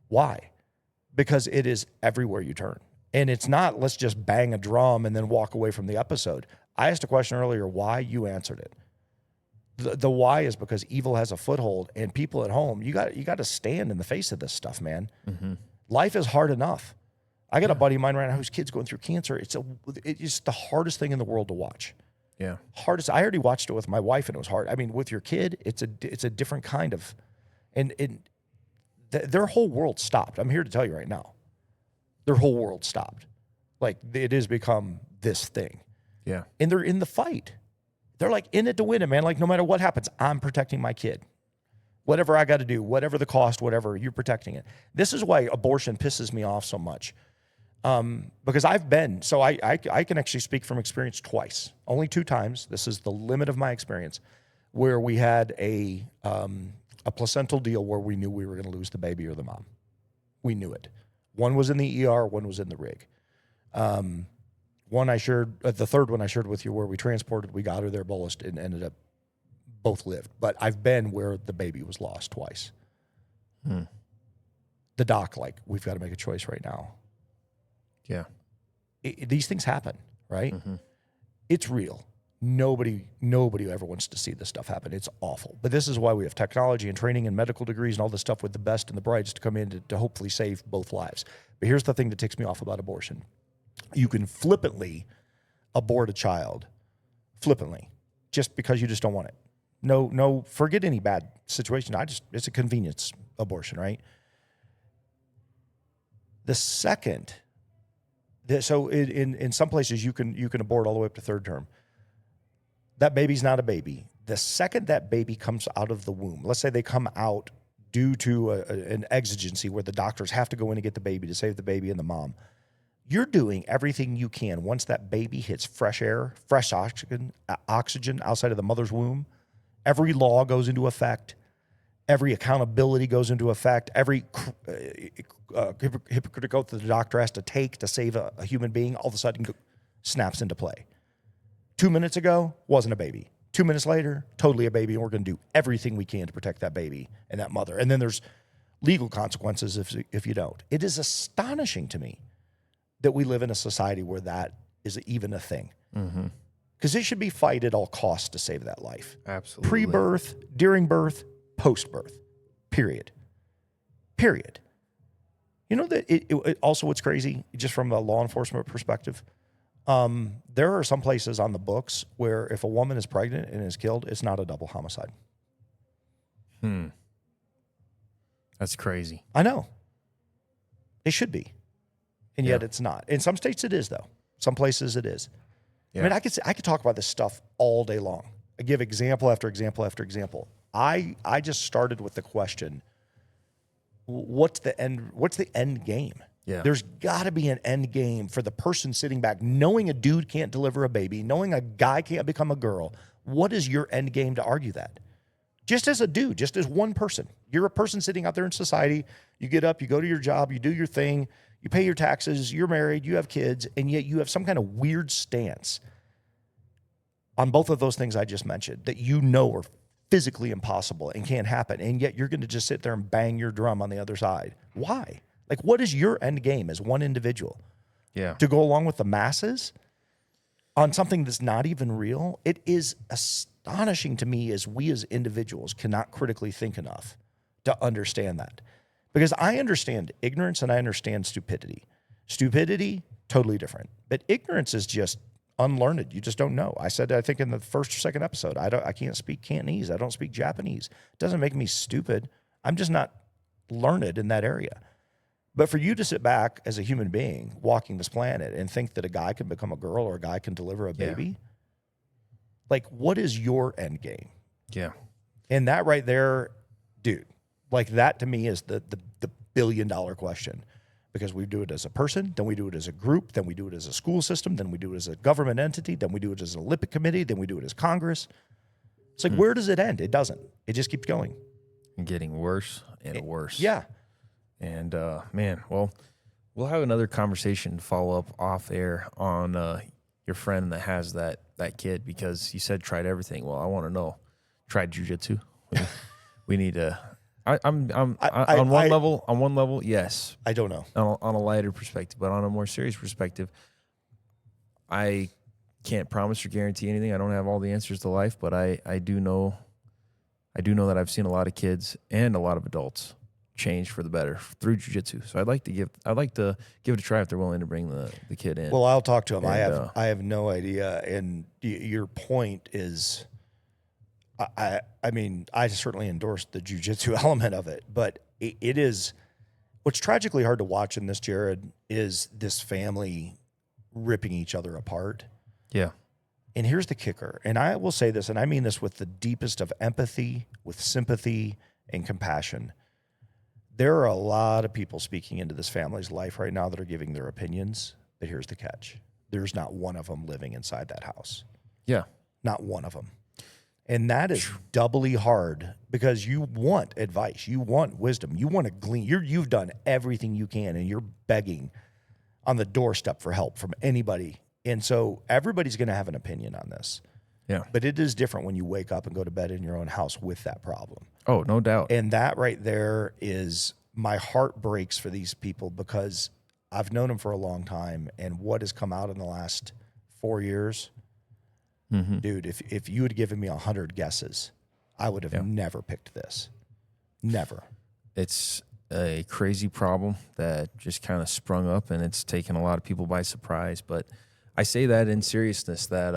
S2: Why? Because it is everywhere you turn. And it's not, let's just bang a drum and then walk away from the episode. I asked a question earlier, why? You answered it. The why is because evil has a foothold, and people at home, you got to stand in the face of this stuff, man. Mm-hmm. Life is hard enough. I got a buddy of mine right now whose kid's going through cancer. It's just the hardest thing in the world to watch.
S1: Yeah.
S2: Hardest. I already watched it with my wife, and it was hard. I mean, with your kid, it's a different kind of, and their whole world stopped. I'm here to tell you right now. Their whole world stopped. Like, it has become this thing.
S1: Yeah.
S2: And they're in the fight. They're like in it to win it, man. Like, no matter what happens, I'm protecting my kid. Whatever I got to do, whatever the cost, whatever, you're protecting it. This is why abortion pisses me off so much. Because I've been, so I can actually speak from experience twice. Only 2 times. This is the limit of my experience, where we had a placental deal where we knew we were going to lose the baby or the mom. We knew it. One was in the ER, one was in the rig. One I shared, the third one I shared with you, where we transported, we got her there, bolused, and ended up both lived. But I've been where the baby was lost twice. The doc, like, we've got to make a choice right now.
S1: Yeah.
S2: These things happen, right? Mm-hmm. It's real. Nobody ever wants to see this stuff happen. It's awful. But this is why we have technology and training and medical degrees and all this stuff with the best and the brightest to come in to hopefully save both lives. But here's the thing that ticks me off about abortion. You can flippantly abort a child, flippantly, just because you just don't want it. No, forget any bad situation. It's a convenience abortion, right? The second, so in some places you can abort all the way up to 3rd term. That baby's not a baby. The second that baby comes out of the womb, let's say they come out due to an exigency where the doctors have to go in and get the baby to save the baby and the mom, you're doing everything you can once that baby hits fresh air, fresh oxygen outside of the mother's womb. Every law goes into effect. Every accountability goes into effect. Every hypocritical oath that the doctor has to take to save a human being all of a sudden snaps into play. 2 minutes ago, wasn't a baby. 2 minutes later, totally a baby, and we're going to do everything we can to protect that baby and that mother. And then there's legal consequences if you don't. It is astonishing to me that we live in a society where that is even a thing. Because it should be fight at all costs to save that life.
S1: Absolutely.
S2: Pre-birth, during birth, post-birth. Period. You know that it also, what's crazy, just from a law enforcement perspective, There are some places on the books where if a woman is pregnant and is killed, it's not a double homicide.
S1: That's crazy.
S2: I know. It should be. And yet it's not. In some states it is, though. Some places it is.
S1: Yeah.
S2: I mean, I could talk about this stuff all day long. I give example after example after example. I just started with the question, what's the end game?
S1: Yeah.
S2: There's got to be an end game for the person sitting back, knowing a dude can't deliver a baby, knowing a guy can't become a girl. What is your end game to argue that? Just as a dude, just as one person. You're a person sitting out there in society. You get up, you go to your job, you do your thing, you pay your taxes, you're married, you have kids, and yet you have some kind of weird stance on both of those things I just mentioned that you know are physically impossible and can't happen. And yet you're going to just sit there and bang your drum on the other side. Why? Like, what is your end game as one individual?
S1: Yeah.
S2: To go along with the masses on something that's not even real? It is astonishing to me as we as individuals cannot critically think enough to understand that. Because I understand ignorance and I understand stupidity. Stupidity, totally different. But ignorance is just unlearned. You just don't know. I said, I think in the first or second episode, I can't speak Cantonese. I don't speak Japanese. It doesn't make me stupid. I'm just not learned in that area. But for you to sit back as a human being walking this planet and think that a guy can become a girl or a guy can deliver a baby, like, what is your end game?
S1: Yeah.
S2: And that right there, dude, like, that to me is the billion-dollar question. Because we do it as a person, then we do it as a group, then we do it as a school system, then we do it as a government entity, then we do it as an Olympic committee, then we do it as Congress. It's like, where does it end? It doesn't. It just keeps going.
S1: And getting worse and worse.
S2: Yeah.
S1: And man, well, we'll have another conversation to follow up off air on your friend that has that kid, because you said tried everything. Well, I want to know, tried jujitsu? We need to. On one level, yes.
S2: I don't know.
S1: On a lighter perspective, but on a more serious perspective, I can't promise or guarantee anything. I don't have all the answers to life, but I do know that I've seen a lot of kids and a lot of adults change for the better through jiu-jitsu. So I'd like to give it a try if they're willing to bring the kid in.
S2: Well, I'll talk to him.
S1: And,
S2: I have no idea. And your point is, I mean, I certainly endorse the jiu-jitsu element of it, but it is, what's tragically hard to watch in this, Jared, is this family ripping each other apart.
S1: Yeah.
S2: And here's the kicker. And I will say this, and I mean this with the deepest of empathy, with sympathy and compassion. There are a lot of people speaking into this family's life right now that are giving their opinions, but here's the catch. There's not one of them living inside that house.
S1: Yeah.
S2: Not one of them. And that is doubly hard because you want advice. You want wisdom. You want to glean. You've done everything you can, and you're begging on the doorstep for help from anybody. And so everybody's going to have an opinion on this.
S1: Yeah.
S2: But it is different when you wake up and go to bed in your own house with that problem.
S1: Oh, no doubt.
S2: And that right there is, my heart breaks for these people because I've known them for a long time. And what has come out in the last 4 years, dude, if you had given me 100 guesses, I would have never picked this. Never. It's
S1: a crazy problem that just kind of sprung up, and it's taken a lot of people by surprise. But I say that in seriousness that,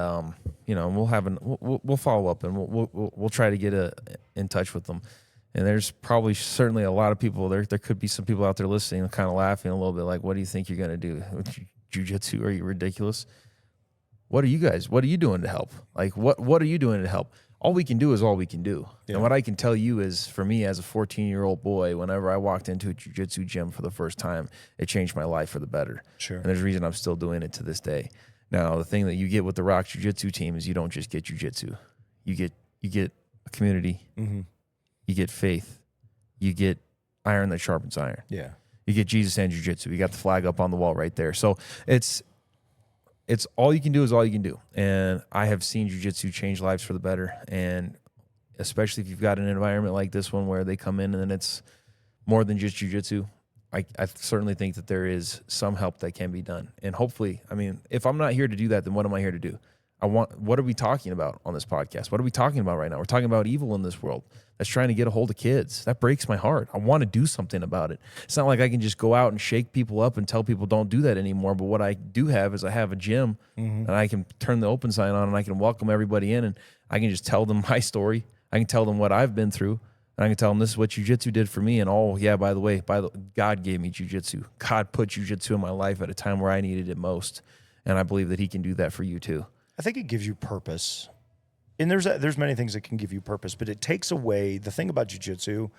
S1: we'll follow up, and we'll try to get in touch with them. And there's probably certainly a lot of people there. There could be some people out there listening and kind of laughing a little bit like, what do you think you're going to do with jiu-jitsu? Are you ridiculous? What are you doing to help? Like, what are you doing to help? All we can do is all we can do. Yeah. And what I can tell you is, for me as a 14-year-old boy, whenever I walked into a jiu-jitsu gym for the first time, it changed my life for the better.
S2: Sure.
S1: And there's a reason I'm still doing it to this day. Now, the thing that you get with the Rock Jiu-Jitsu team is you don't just get jiu-jitsu. You get a community. Mm-hmm. You get faith. You get iron that sharpens iron.
S2: Yeah.
S1: You get Jesus and jiu-jitsu. You got the flag up on the wall right there. So it's all you can do is all you can do. And I have seen jiu-jitsu change lives for the better. And especially if you've got an environment like this one where they come in and then it's more than just jiu-jitsu, I certainly think that there is some help that can be done. And hopefully, I mean, if I'm not here to do that, then what am I here to do? What are we talking about on this podcast? What are we talking about right now? We're talking about evil in this world that's trying to get a hold of kids. That breaks my heart. I want to do something about it. It's not like I can just go out and shake people up and tell people don't do that anymore. But what I do have is I have a gym and I can turn the open sign on and I can welcome everybody in and I can just tell them my story. I can tell them what I've been through. And I can tell them this is what jiu-jitsu did for me. And by the way, God gave me jiu-jitsu. God put jiu-jitsu in my life at a time where I needed it most. And I believe that he can do that for you too.
S2: I think it gives you purpose. And there's many things that can give you purpose, but it takes away the thing about jiu-jitsu.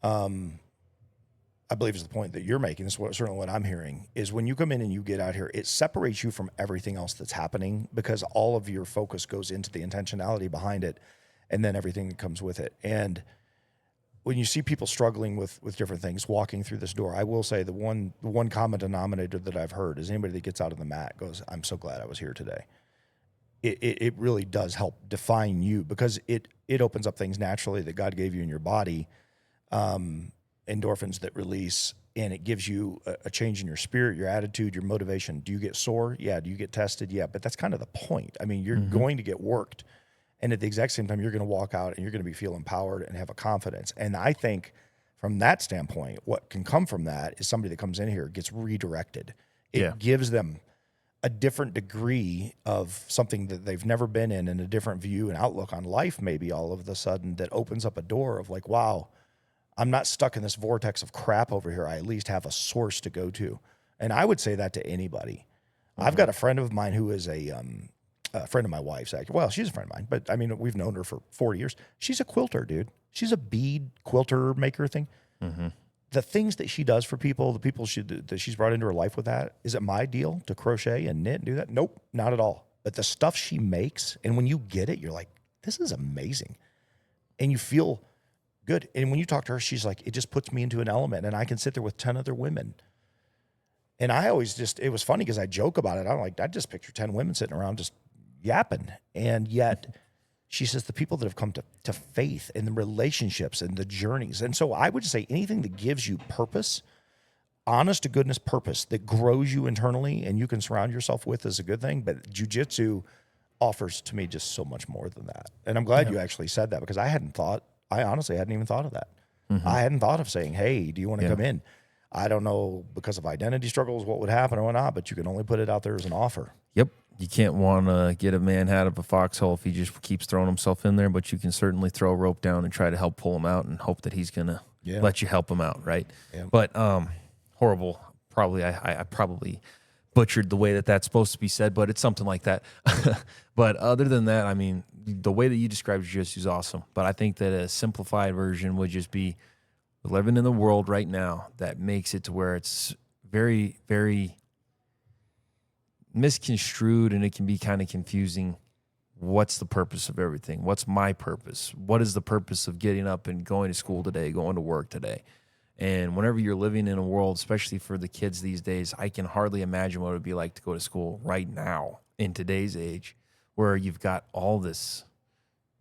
S2: I believe is the point that you're making. This is certainly what I'm hearing is when you come in and you get out here, it separates you from everything else that's happening because all of your focus goes into the intentionality behind it and then everything that comes with it. And when you see people struggling with different things walking through this door, I will say the one common denominator that I've heard is anybody that gets out of the mat goes, I'm so glad I was here today. It really does help define you because it opens up things naturally that God gave you in your body, endorphins that release, and it gives you a change in your spirit, your attitude, your motivation. Do you get sore? Yeah. Do you get tested? Yeah. But that's kind of the point. I mean, you're going to get worked, and at the exact same time, you're going to walk out and you're going to feel empowered and have a confidence. And I think from that standpoint, what can come from that is somebody that comes in here gets redirected. It gives them a different degree of something that they've never been in and a different view and outlook on life, maybe all of a sudden, that opens up a door of like, wow, I'm not stuck in this vortex of crap over here. I at least have a source to go to. And I would say that to anybody. I've got a friend of mine who is a friend of my wife's. Actually. Well, she's a friend of mine, but I mean, we've known her for 40 years. She's a quilter, dude. She's a bead quilter maker thing. The things that she does for people, the people that she's brought into her life with that, is it my deal to crochet and knit and do that? Nope, not at all. But the stuff she makes, and when you get it, you're like, this is amazing. And you feel good. And when you talk to her, she's like, it just puts me into an element, and I can sit there with 10 other women. And I always it was funny because I joke about it. I just picture 10 women sitting around just yapping. And yet she says the people that have come to faith and the relationships and the journeys. And so I would just say anything that gives you purpose, honest to goodness purpose that grows you internally and you can surround yourself with is a good thing. But jiu-jitsu offers to me just so much more than that. And I'm glad you actually said that because I honestly hadn't even thought of that. I hadn't thought of saying, hey, do you want to come in? I don't know because of identity struggles what would happen or whatnot, but you can only put it out there as an offer.
S1: Yep. You can't want to get a man out of a foxhole if he just keeps throwing himself in there, but you can certainly throw a rope down and try to help pull him out and hope that he's going to let you help him out, right? Yeah. But horrible. Probably I probably butchered the way that's supposed to be said, but it's something like that. But other than that, I mean, the way that you described jiu-jitsu is awesome, but I think that a simplified version would just be living in the world right now that makes it to where it's very, very misconstrued and it can be kind of confusing. What's the purpose of everything? What's my purpose? What is the purpose of getting up and going to school today, going to work today? And whenever you're living in a world, especially for the kids these days, I can hardly imagine what it would be like to go to school right now in today's age where you've got all this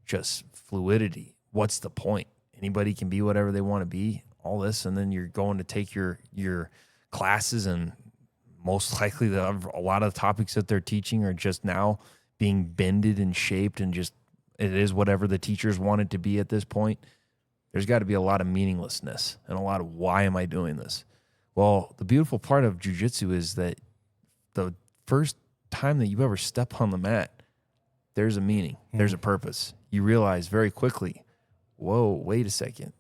S1: just fluidity. What's the point? Anybody can be whatever they want to be, all this, and then you're going to take your classes and most likely a lot of the topics that they're teaching are just now being bended and shaped and just it is whatever the teachers want it to be at this point. There's got to be a lot of meaninglessness and a lot of why am I doing this? Well, the beautiful part of jiu-jitsu is that the first time that you ever step on the mat, there's a meaning, there's a purpose. You realize very quickly, whoa, wait a second.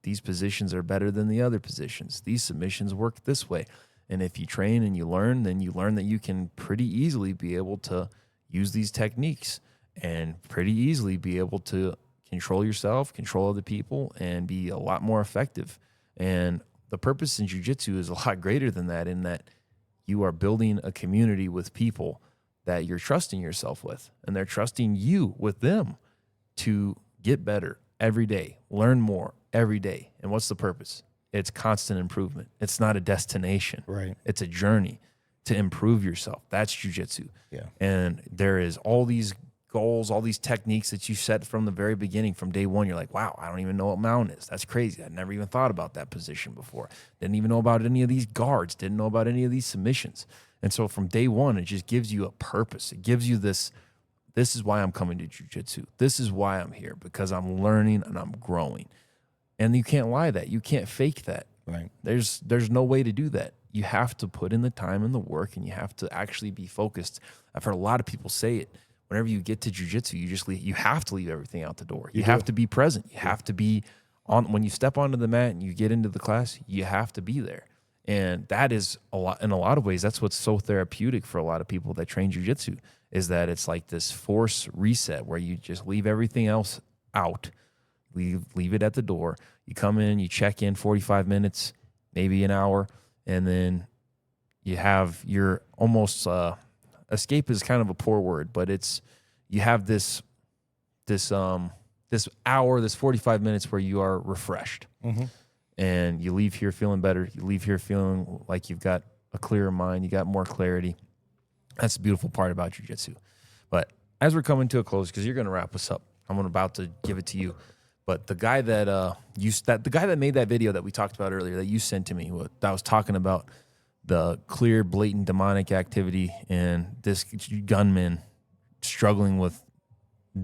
S1: These positions are better than the other positions. These submissions work this way. And if you train and you learn, then you learn that you can pretty easily be able to use these techniques and pretty easily be able to control yourself, control other people, and be a lot more effective. And the purpose in jiu-jitsu is a lot greater than that in that you are building a community with people that you're trusting yourself with, and they're trusting you with them to get better every day, learn more every day. And what's the purpose? It's constant improvement. It's not a destination.
S2: Right.
S1: It's a journey to improve yourself. That's jiu-jitsu.
S2: Yeah.
S1: And there is all these goals, all these techniques that you set from the very beginning, from day one. You're like, wow, I don't even know what mount is. That's crazy. I never even thought about that position before. Didn't even know about any of these guards. Didn't know about any of these submissions. And so from day one, it just gives you a purpose. It gives you this this is why I'm coming to jiu-jitsu. This is why I'm here, because I'm learning and I'm growing. And you can't lie that. You can't fake that.
S2: Right.
S1: There's no way to do that. You have to put in the time and the work, and you have to actually be focused. I've heard a lot of people say it. Whenever you get to jiu-jitsu, you have to leave everything out the door. You have to be present. You have to be on when you step onto the mat and you get into the class, you have to be there. And that is in a lot of ways, that's what's so therapeutic for a lot of people that train jiu-jitsu, is that it's like this force reset where you just leave everything else out, leave it at the door. You come in, you check in 45 minutes, maybe an hour, and then you have your almost escape is kind of a poor word, but you have this hour, this 45 minutes where you are refreshed. Mm-hmm. And you leave here feeling better. You leave here feeling like you've got a clearer mind. You got more clarity. That's the beautiful part about jiu-jitsu. But as we're coming to a close, because you're going to wrap us up, I'm about to give it to you. But the guy that the guy that made that video that we talked about earlier that you sent to me, that was talking about the clear, blatant demonic activity and this gunman struggling with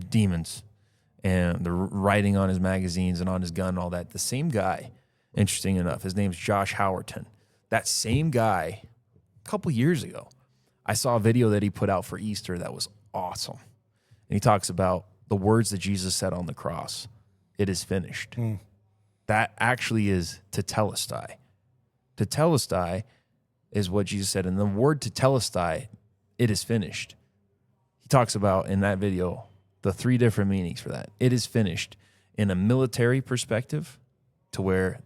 S1: demons and the writing on his magazines and on his gun and all that. The same guy. Interesting enough, his name's Josh Howerton. That same guy, a couple years ago, I saw a video that he put out for Easter that was awesome. And he talks about the words that Jesus said on the cross. It is finished. That actually is tetelestai. Tetelestai is what Jesus said. And the word tetelestai, it is finished. He talks about in that video the 3 different meanings for that. It is finished in a military perspective, to where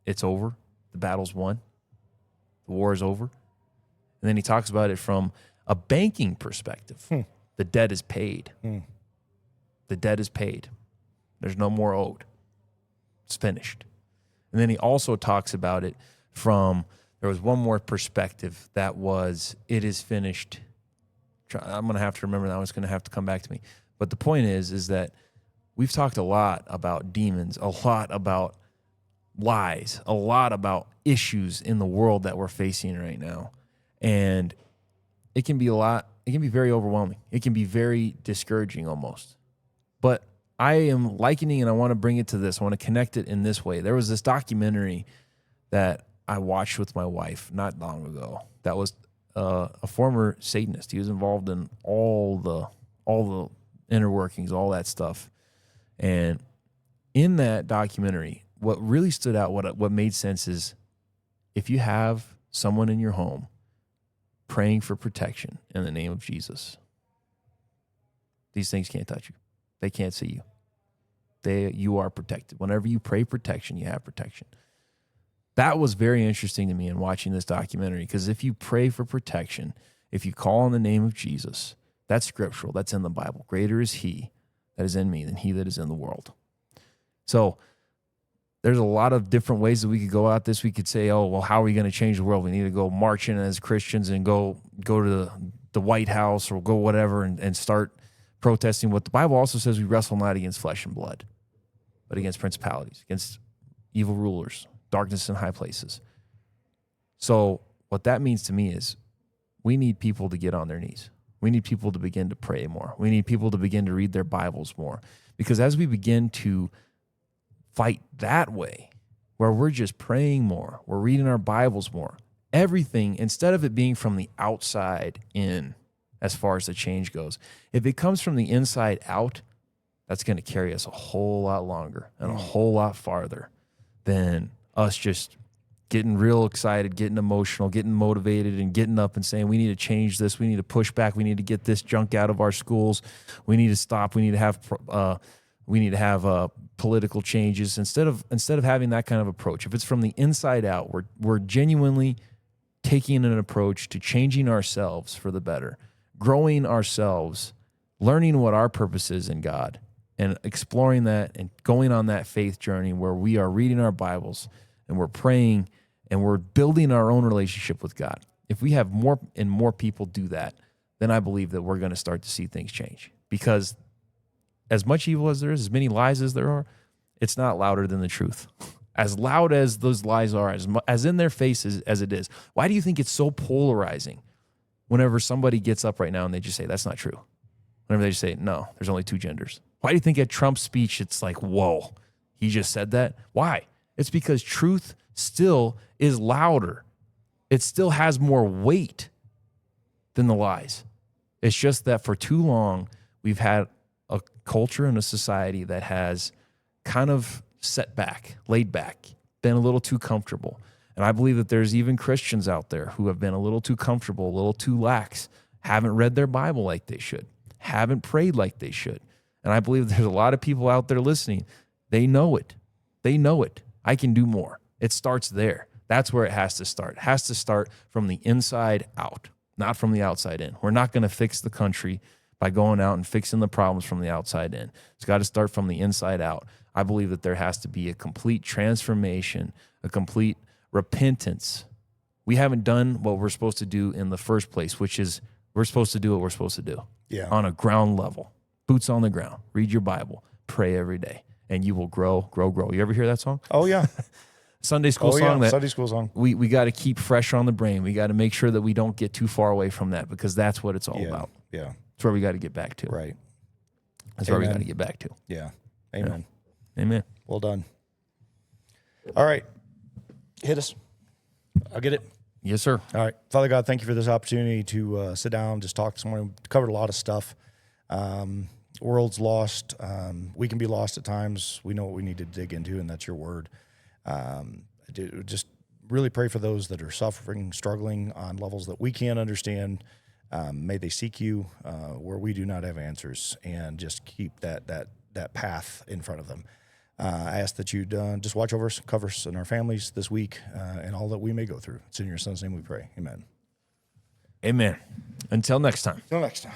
S1: it's over, the battle's won, the war is over. And then he talks about it from a banking perspective. The debt is paid. The debt is paid. There's no more owed. It's finished. And then he also talks about it from, there was one more perspective that was, it is finished. I'm going to have to remember that. It's going to have to come back to me. But the point is that we've talked a lot about demons, a lot about lies, a lot about issues in the world that we're facing right now. And it can be very overwhelming. It can be very discouraging almost. But I am likening, and I want to bring it to this. I want to connect it in this way. There was this documentary that I watched with my wife not long ago that was a former Satanist. He was involved in all the inner workings, all that stuff. And in that documentary, what really stood out, what made sense is, if you have someone in your home praying for protection in the name of Jesus, these things can't touch you. They can't see you. You are protected. Whenever you pray protection, you have protection. That was very interesting to me in watching this documentary, because if you pray for protection, if you call on the name of Jesus, that's scriptural. That's in the Bible. Greater is he that is in me than he that is in the world. So there's a lot of different ways that we could go at this. We could say, oh, well, how are we going to change the world? We need to go marching as Christians and go to the White House or go whatever and start protesting. What the Bible also says, we wrestle not against flesh and blood, but against principalities, against evil rulers, darkness in high places. So what that means to me is we need people to get on their knees. We need people to begin to pray more. We need people to begin to read their Bibles more. Because as we begin to fight that way, where we're just praying more, we're reading our Bibles more, everything, instead of it being from the outside in, as far as the change goes, if it comes from the inside out, that's going to carry us a whole lot longer and a whole lot farther than us just getting real excited, getting emotional, getting motivated, and getting up and saying, we need to change this, we need to push back, we need to get this junk out of our schools, we need to stop, we need to have political changes. Instead of having that kind of approach, if it's from the inside out, we're genuinely taking an approach to changing ourselves for the better, growing ourselves, learning what our purpose is in God, and exploring that and going on that faith journey where we are reading our Bibles and we're praying and we're building our own relationship with God. If we have more and more people do that, then I believe that we're going to start to see things change. Because as much evil as there is, as many lies as there are, it's not louder than the truth. As loud as those lies are, as in their faces as it is, why do you think it's so polarizing whenever somebody gets up right now and they just say, that's not true? whenever they say, no, there's only two genders. Why do you think at Trump's speech, it's like, whoa, he just said that? Why? It's because truth still is louder. It still has more weight than the lies. It's just that for too long, we've had a culture and a society that has kind of set back, laid back, been a little too comfortable. And I believe that there's even Christians out there who have been a little too comfortable, a little too lax, haven't read their Bible like they should, haven't prayed like they should. And I believe there's a lot of people out there listening. They know it. They know it. I can do more. It starts there. That's where it has to start. It has to start from the inside out, not from the outside in. We're not going to fix the country by going out and fixing the problems from the outside in. It's got to start from the inside out. I believe that there has to be a complete transformation, a complete repentance. We haven't done what we're supposed to do in the first place, which is we're supposed to do what we're supposed to do on a ground level. Boots on the ground. Read your Bible. Pray every day. And you will grow, grow, grow. You ever hear that song?
S2: Oh, yeah.
S1: Sunday school song. That
S2: Sunday school song.
S1: We got to keep fresh on the brain. We got to make sure that we don't get too far away from that, because that's what it's all about.
S2: Yeah.
S1: That's where we got to get back to.
S2: Right.
S1: That's where we got to get back to.
S2: Yeah. Amen.
S1: Yeah. Amen.
S2: Well done. All right. Hit us. I'll get it.
S1: Yes, sir.
S2: All right. Father God, thank you for this opportunity to sit down, just talk this morning. Covered a lot of stuff. World's lost. We can be lost at times. We know what we need to dig into, and that's your word. Just really pray for those that are suffering, struggling on levels that we can't understand. May they seek you where we do not have answers, and just keep that path in front of them. I ask that you'd just watch over us, cover us and our families this week, and all that we may go through. It's in your son's name we pray. Amen.
S1: Amen. Until next time.
S2: Until next time.